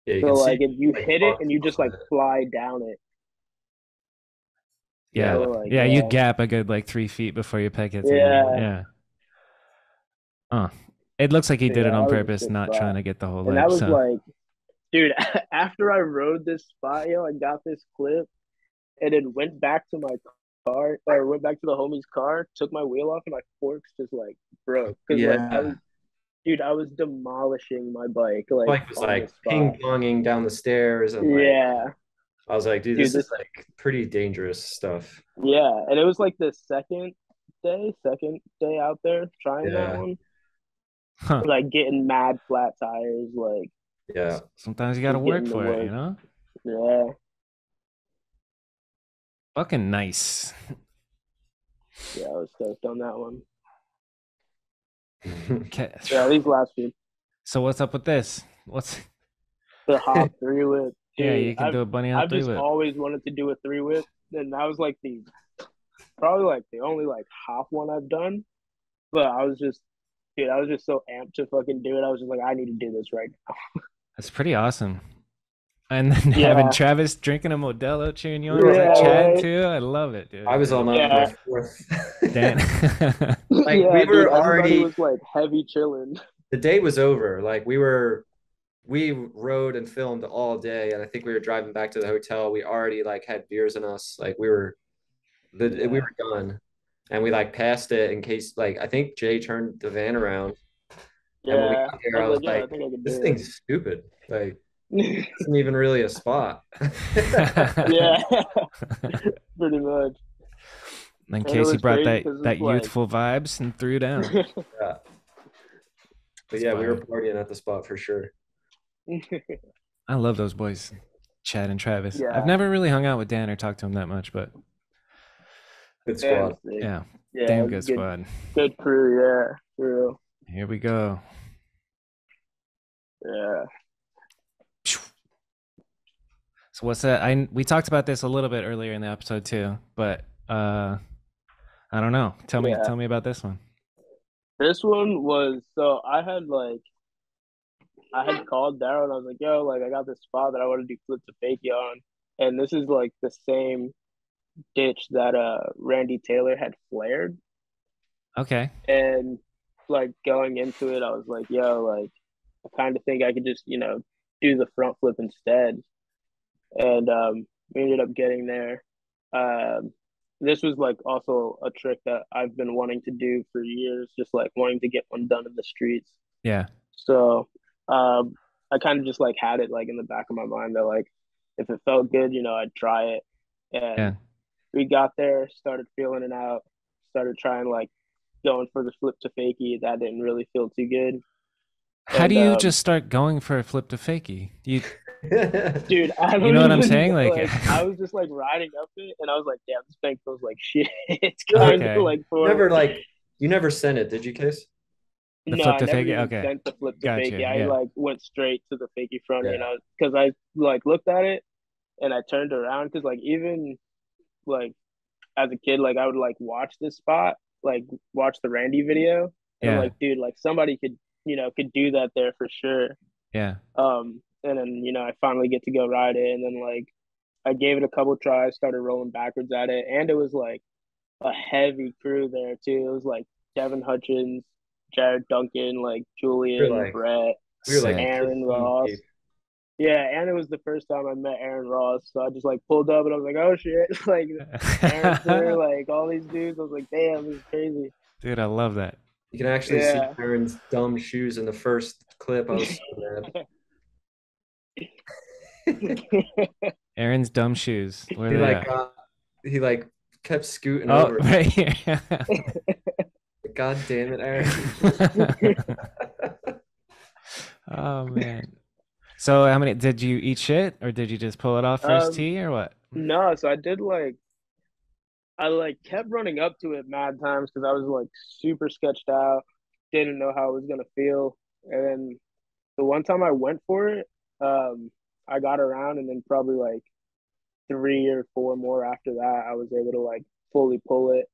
Yeah, you So can see like if you like hit it and bugs you just on like it. fly down it, Yeah, Yeah, so like, like yeah, you gap a good like 3 feet before your peg hits again. yeah, Yeah. Oh, it looks like he yeah, did it that on was a purpose, sick not trying spot. to get the whole And that ledge. was So, like, dude, after I rode this spot, I got this clip and then went back to my car or went back to the homie's car, took my wheel off and my forks just like broke. Cause like yeah. I was demolishing my bike like Bike was on this like spot. ping ponging down the stairs, and like Yeah, I was like, dude, dude, this is this, like pretty dangerous stuff. yeah. And it was like the second day out there trying that Yeah, one, huh. like getting mad flat tires, like yeah. Sometimes you got to just work getting the for it, work. you know? Yeah, Fucking nice. yeah, I was stoked on that one. Okay. Yeah, these last few. So what's up with this? What's The hop three whip, Yeah, dude. you can do a bunny hop I've three just whip. always wanted to do a three whip, and that was like the probably like the only like hop one I've done. But I was just so amped to fucking do it. I was just like, I need to do this right now. That's pretty awesome. And then having Yeah, Travis drinking a Modelo, cheering you on. Is that yeah, Chad right. too? I love it, dude. I was on my Yeah, fourth. Dan. Like we yeah, dude. were Everybody already was like heavy chilling. the day was over. Like we rode and filmed all day, and I think we were driving back to the hotel. We already like had beers in us. Like we Yeah, were done, and we like passed it in case like I think Jay turned the van around, and when we yeah. got I there, I was was like, yeah, I like, think I could this do thing's stupid. Like it. isn't even really a spot. Yeah, pretty much. Then And it Casey was brought crazy that because that it's like, youthful vibes and threw down. Yeah. But That's yeah, we were fire. partying at the spot for sure. I love those boys, Chad and Travis. I've yeah, never really hung out with Dan or talked to him that much, but Good and squad. sick. yeah, Yeah, damn good good, squad. good crew. Yeah, for real. Here we go. Yeah. So what's that? We talked about this a little bit earlier in the episode too, but I don't know. Yeah. Tell me about this one. This one was so I had called Darryl and I was like, yo, like I got this spot that I want to do flip to fakie on. And this is like the same ditch that Randy Taylor had flared. Okay. And like going into it, I was like, yo, like I kind of think I could just, do the front flip instead. And we ended up getting there. Um this was like also a trick that I've been wanting to do for years, just like wanting to get one done in the streets. Yeah. So I kind of just like had it like in the back of my mind that like if it felt good, I'd try it. Yeah. And we got there, started feeling it out, started trying like going for the flip to fakie. That didn't really feel too good. How do And you just start going for a flip to fakie? dude, I You don't know what I'm even saying? Like, like I was just like riding up it and I was like, damn, this thing feels like shit. It's kind of okay, like for Never like you never sent it, did you, Case? the no, flip I to never fakie. even Okay, sent the flip to gotcha. fakie. I Yeah. like went straight to the fakie front, Yeah. because I like looked at it and I turned around because like even like as a kid, like I would like watch this spot, like watch the Randy video, and I'm Yeah. like, dude, like somebody could do that there for sure. Yeah. And then I finally get to go ride it, and then like I gave it a couple tries, started rolling backwards at it, and it was like a heavy crew there too. It was like Devin Hutchins, Jared Duncan, like We were Julian, like Brett, we were like Sick. Aaron 15 Ross. deep. Yeah, and it was the first time I met Aaron Ross, so I just like pulled up and I was like, oh shit, like Aaron's there, like all these dudes. I was like, damn, this is crazy. Dude, I love that. You can actually see Yeah. Aaron's dumb shoes in the first clip. I was so mad. Aaron's dumb shoes. Where He they like at? he like kept scooting Oh, over. right here. God damn it, Aaron. Oh man. So how many did you eat shit or did you just pull it off first um, tee or what? no, so I like kept running up to it mad times because I was like super sketched out, didn't know how it was gonna feel, and then the one time I went for it, um, I got around, and then probably like 3 or 4 more after that, I was able to like fully pull it.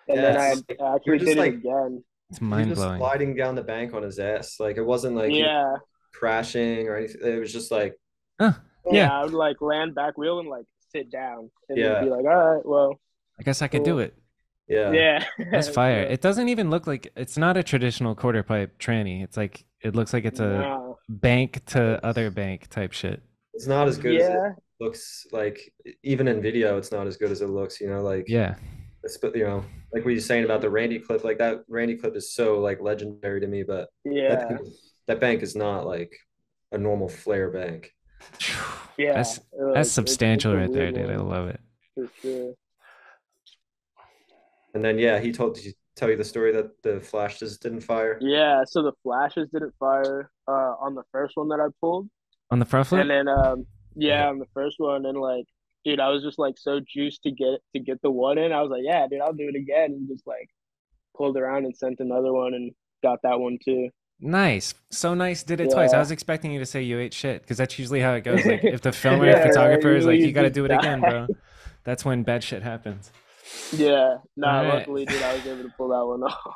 And then Yeah, I it's like, you're actually just did it like again. It's you're mind just blowing. sliding down the bank on his ass. Like it wasn't like you Yeah, crashing or anything. It was just like, Huh. yeah. Yeah. I would like land back wheel and like sit down and then be yeah, like, all right, well, I guess I could do cool. it. yeah. Yeah. That's fire. So, It doesn't even look like it's not a traditional quarter pipe tranny. It's like it looks like it's a nah. bank to other It's bank type shit. it's not as good as it Yeah. looks. Like even in video, it's not as good as it looks. Like Yeah. like what you're saying about the Randy clip. Like that Randy clip is so like legendary to me, but that Yeah. thing, that bank is not like a normal flare bank. Yeah. That's It's substantial a right weird there, dude. I one love it. for sure. And then yeah, he told did he tell you the story that the flashes didn't fire. Yeah. So the flashes didn't fire on the first one that I pulled. On the front And flip? then Yeah, yeah, on the first one, and like, dude, I was just like so juiced to get the one in. I was like, yeah, dude, I'll do it again, and just like pulled around and sent another one and got that one too. Nice. So nice did it twice. I Yeah. was expecting you to say you ate shit because that's usually how it goes. Like if the filmer or Yeah, right. photographer is Usually like, you you got to just do it again, die. bro. That's when bad shit happens. Yeah. All Nah, right. luckily, dude, I was able to pull that one off.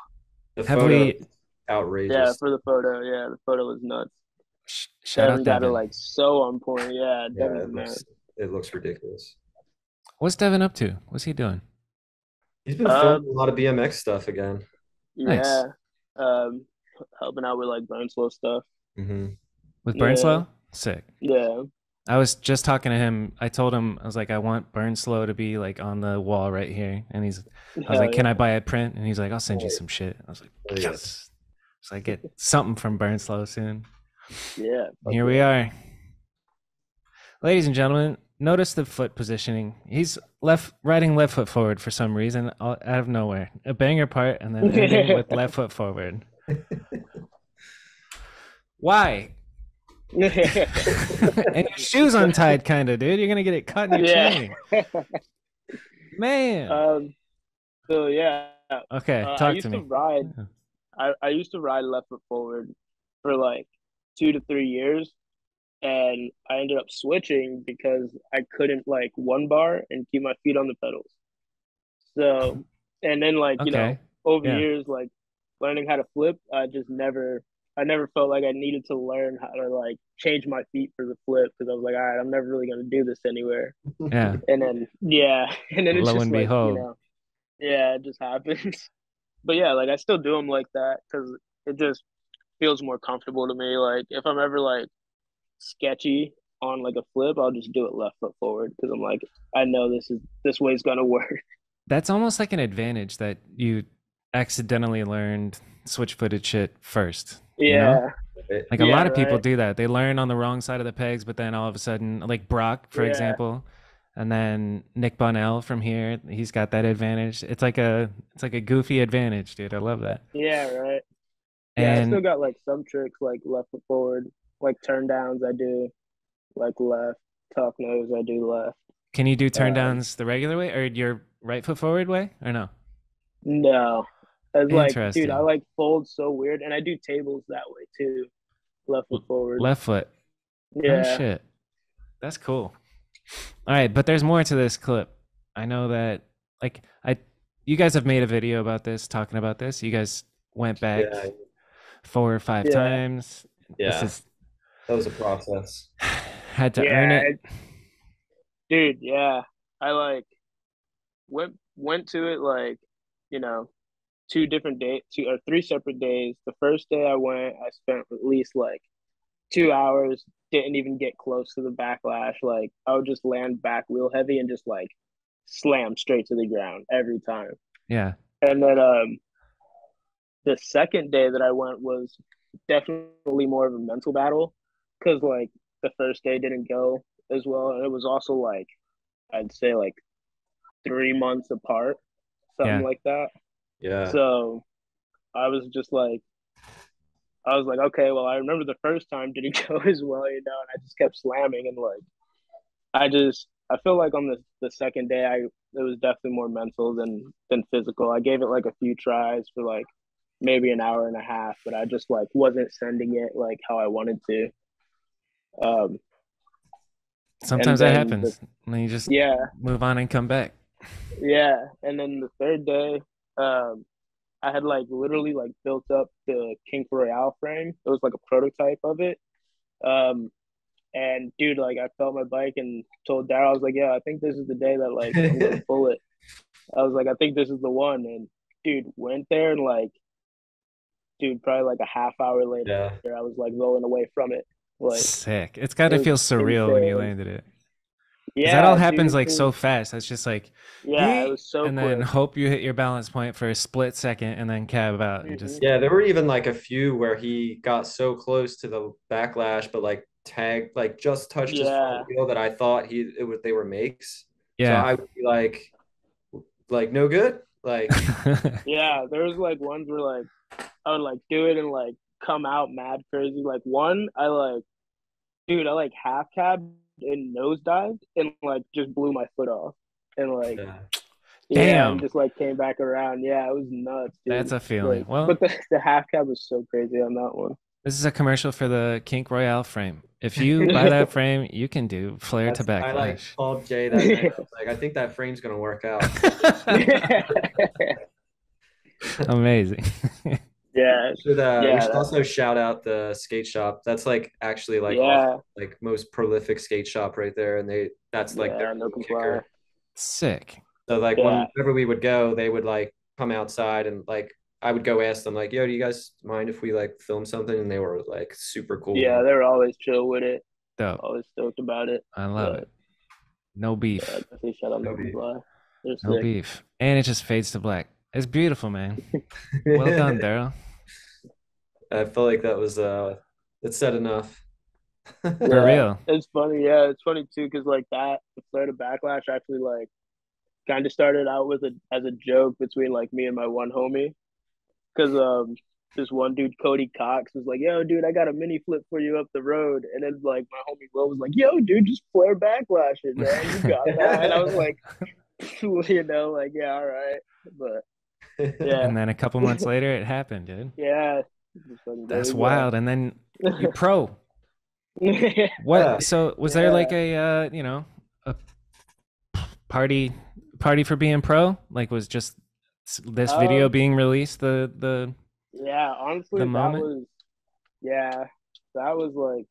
the Have photo we is Yeah, outrageous. for the photo. Yeah, the photo was nuts. shout out Devin got it Devin? like so on point. Yeah, Yeah, Devin's the man. it looks ridiculous. What's Devin up to? What's he doing? He's been Uh, filming a lot of BMX stuff again. Nice. yeah. Um, helping out with like burn slow stuff. Hmm. With Yeah, Burnslow? Sick. yeah. I was just talking to him. I told him, I was like, I want Burnslow to be like on the wall right here. And I was like, Hell can I yeah. buy a print? And he's like, I'll send you Oh, some shit. I was like, yeah. yes. So I get something from Burnslow soon. Yeah. And here we are. Ladies and gentlemen, notice the foot positioning. He's riding left foot forward for some reason, out of nowhere. A banger part and then ending with left foot forward. Why? And your shoes untied, kind of, dude. You're gonna get it cut in your chain, man. So yeah, Okay, I talk to used to me. ride. I used to ride left foot forward for like 2 to 3 years, and I ended up switching because I couldn't like one bar and keep my feet on the pedals. So, and then like Okay, over yeah, years, like learning how to flip, I never felt like I needed to learn how to like change my feet for the flip because I was like, all right, I'm never really gonna do this anywhere. yeah. And then yeah, and then it's Lo just and like behold, yeah, it just happens. But yeah, like I still do them like that because it just feels more comfortable to me. Like if I'm ever like sketchy on like a flip, I'll just do it left foot forward because I'm like, I know this way's gonna work. that's almost like an advantage that you accidentally learned switch-footed shit first. You know, Yeah, like a yeah, lot of people right. do that. They learn on the wrong side of the pegs, but then all of a sudden, like Brock, for Yeah, example, and then Nick Bonnell from here, he's got that advantage. It's like a goofy advantage, dude. I love that. yeah, right. Yeah, I And still got like some tricks like left foot forward, like turn downs I do like left, tuck nose I do left. can you do turn Um, downs the regular way or your right foot forward way or no? no, as like, dude, I Interesting. like fold so weird, and I do tables that way too, left foot forward. Left foot. Oh Yeah, shit. That's cool. All right, but there's more to this clip. I know that like you guys have made a video about this, talking about this. You guys went back Yeah, 4 or 5 yeah, times. This yeah. is That was a process. had to earn yeah, it. dude, yeah. I like went to it like, you know, 2 different days, 2 or 3 separate days. The first day I went, I spent at least like 2 hours, didn't even get close to the backlash. Like I would just land back wheel heavy and just like slam straight to the ground every time. Yeah. And then the second day that I went was definitely more of a mental battle because like the first day didn't go as well, and it was also like I'd say like 3 months apart, something Yeah. like that. Yeah. So I was just like, I was like, okay, well, I remember the first time didn't go as well, and I just kept slamming, and like, I feel like on the second day, it was definitely more mental than physical. I gave it like a few tries for like maybe an hour and a half, but I just like wasn't sending it like how I wanted to. And Sometimes that then happens. And then you just yeah, move on and come back. yeah. And then the third day, I had like literally like built up the King Royale frame. It was like a prototype of it. Um, and dude, like I felt my bike and told Darryl, I was like, yeah, I think this is the day that like I'm gonna pull it. I was like, I think this is the one. And dude, went there and like, dude, probably like a half hour later, Yeah. I was like rolling away from it. Like Sick. It's got it to was feel surreal when you insane. landed it. Because that all Yeah, happens dude. like so fast. It's just like, Yeah, it yeet, was so and then quick. hope you hit your balance point for a split second and then cab out and Hmm. just, Yeah, there were even like a few where he got so close to the backlash, but like tagged, like just touched his front Yeah, wheel that I thought they were makes. So yeah. I would be like no good. Like yeah. There was like ones where like I would like do it and like come out mad crazy. Like one, I like, dude, I like half cab and nosedived and like just blew my foot off and like yeah. yeah, and Damn. just like came back around. Yeah, it was nuts, That's dude. a feeling. Like, Well, but the half cab was so crazy on that one. this is a commercial for the Kink Royale frame. If you buy that frame, you can do flare to I like backlash. called Jay that night. I was like, I think that frame's gonna work out. Amazing. Yeah, We yeah, should also shout out the skate shop. That's like actually like off yeah, like most prolific skate shop right there, and that's like their yeah. No main comply. kicker. Sick. So like Yeah, whenever we would go, they would like come outside and like I would go ask them like, "Yo, do you guys mind if we like film something?" And they were like super cool yeah. about They're always chill with it. Dope. Always stoked about it. I love But it. No yeah, beef. definitely shout out No it. Comply. They're No sick. beef. And it just fades to black. It's beautiful, man. Well done, Darryl. I felt like that was it said enough. For Yeah, real. it's funny. Yeah, it's funny too because like that the flare to backlash actually like kind of started out with a as a joke between like me and my one homie because this one dude Cody Cox was like, "Yo, dude, I got a mini flip for you up the road," and then like my homie Will was like, "Yo, dude, just flare backlash it, man. You got that." And I was like, you know, like yeah, all right, but yeah, And then a couple months later, it happened, dude. yeah, just like, there That's we go. wild. And then you pro. Yeah. What? So was there like Yeah. a a party for being pro? Like was just this video being released the Yeah, honestly, that moment? was yeah, that was like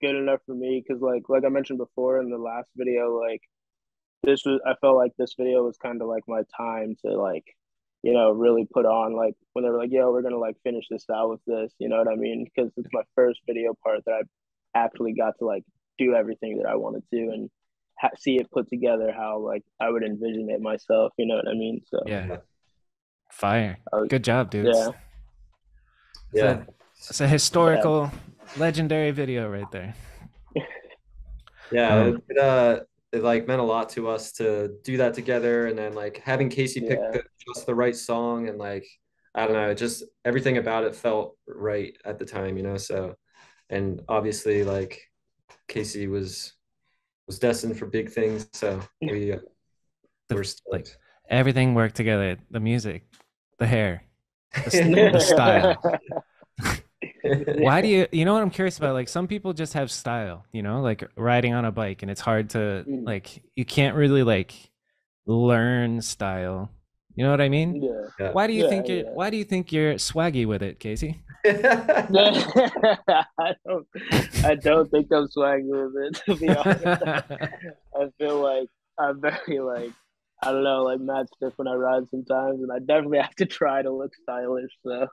good enough for me because like I mentioned before in the last video, like this was I felt like this video was kind of like my time to like really put on like when they were like, yo, we're gonna like finish this out with this, you know what I mean? Because it's my first video part that I actually got to like do everything that I wanted to and see it put together how like I would envision it myself, you know what I mean? So Yeah. Fire. I was, Good job, dude. yeah, Yeah. It's a historical, legendary video right there. Yeah, it like meant a lot to us to do that together, and then like having Casey pick yeah. just the right song, and like I don't know, just everything about it felt right at the time, you know. So, and obviously, like Casey was destined for big things, so we were Like stoked. everything worked together. The music, the hair, the style. Why do you know what I'm curious about? Like some people just have style, like riding on a bike, and it's hard to like you can't really like learn style. You know what I mean? Yeah. Yeah. Why do you think Yeah. why do you think you're swaggy with it, Casey? I don't think I'm swagging with it, to be honest. I feel like I'm very like I don't know, like mad stiff when I ride sometimes, and I definitely have to try to look stylish. So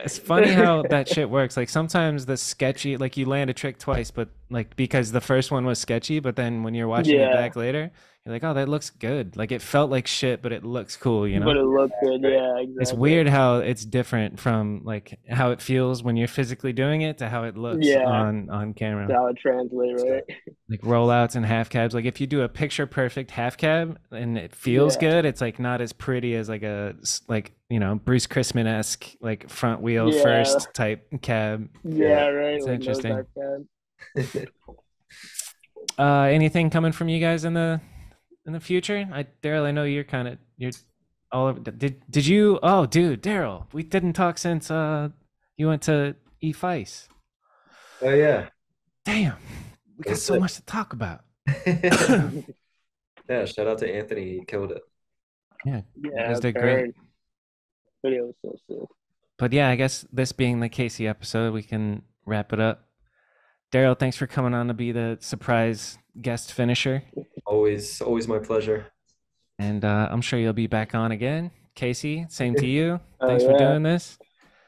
It's funny how that shit works. Like sometimes the sketchy, like you land a trick twice, but like because the first one was sketchy, but then when you're watching it yeah, back later, you're like, oh, that looks good. Like it felt like shit, but it looks cool, but it looked good. Yeah, It's exactly. weird how it's different from like how it feels when you're physically doing it to how it looks Yeah, on camera. that's how it translates, right? Like rollouts and half cabs. Like if you do a picture perfect half cab and it feels Yeah. good, it's like not as pretty as like Bruce Chrisman-esque like front wheel Yeah. first type cab. Yeah, right. It's Like interesting. nosedive cab. Anything coming from you guys in the future? Darryl, I know you're all over. Did you? Oh, dude, Darryl, we didn't talk since you went to E-Fice. Oh yeah. Damn. We got so much to talk about. Yeah, shout out to Anthony. He killed it. Yeah, you Yeah, guys did great. Burn. Video was so sick. But yeah, I guess this being the Casey episode, we can wrap it up. Darryl, thanks for coming on to be the surprise guest finisher. Always my pleasure. And I'm sure you'll be back on again. Casey, same to you. Oh, Thanks for yeah. doing this.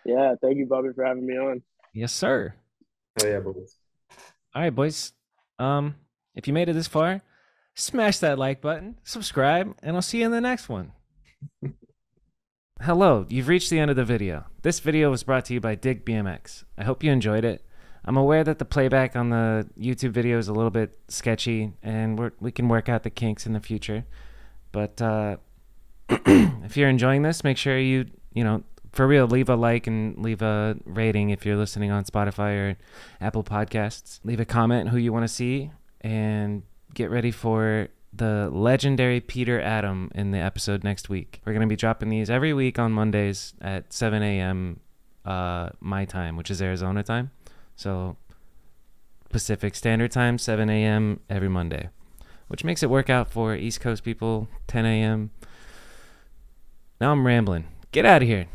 Yeah, thank you, Bobby, for having me on. Yes, sir. Oh yeah, boys. All right, boys. If you made it this far, smash that like button, subscribe, and I'll see you in the next one. Hello, you've reached the end of the video. This video was brought to you by Dig BMX. I hope you enjoyed it. I'm aware that the playback on the YouTube video is a little bit sketchy, and we can work out the kinks in the future. But if you're enjoying this, make sure you for real, leave a like and leave a rating if you're listening on Spotify or Apple Podcasts. Leave a comment who you want to see, and get ready for the legendary Peter Adam in the episode next week. We're going to be dropping these every week on Mondays at 7 a.m. My time, which is Arizona time. So Pacific Standard Time, 7 a.m. every Monday, which makes it work out for East Coast people, 10 a.m. Now I'm rambling. Get out of here.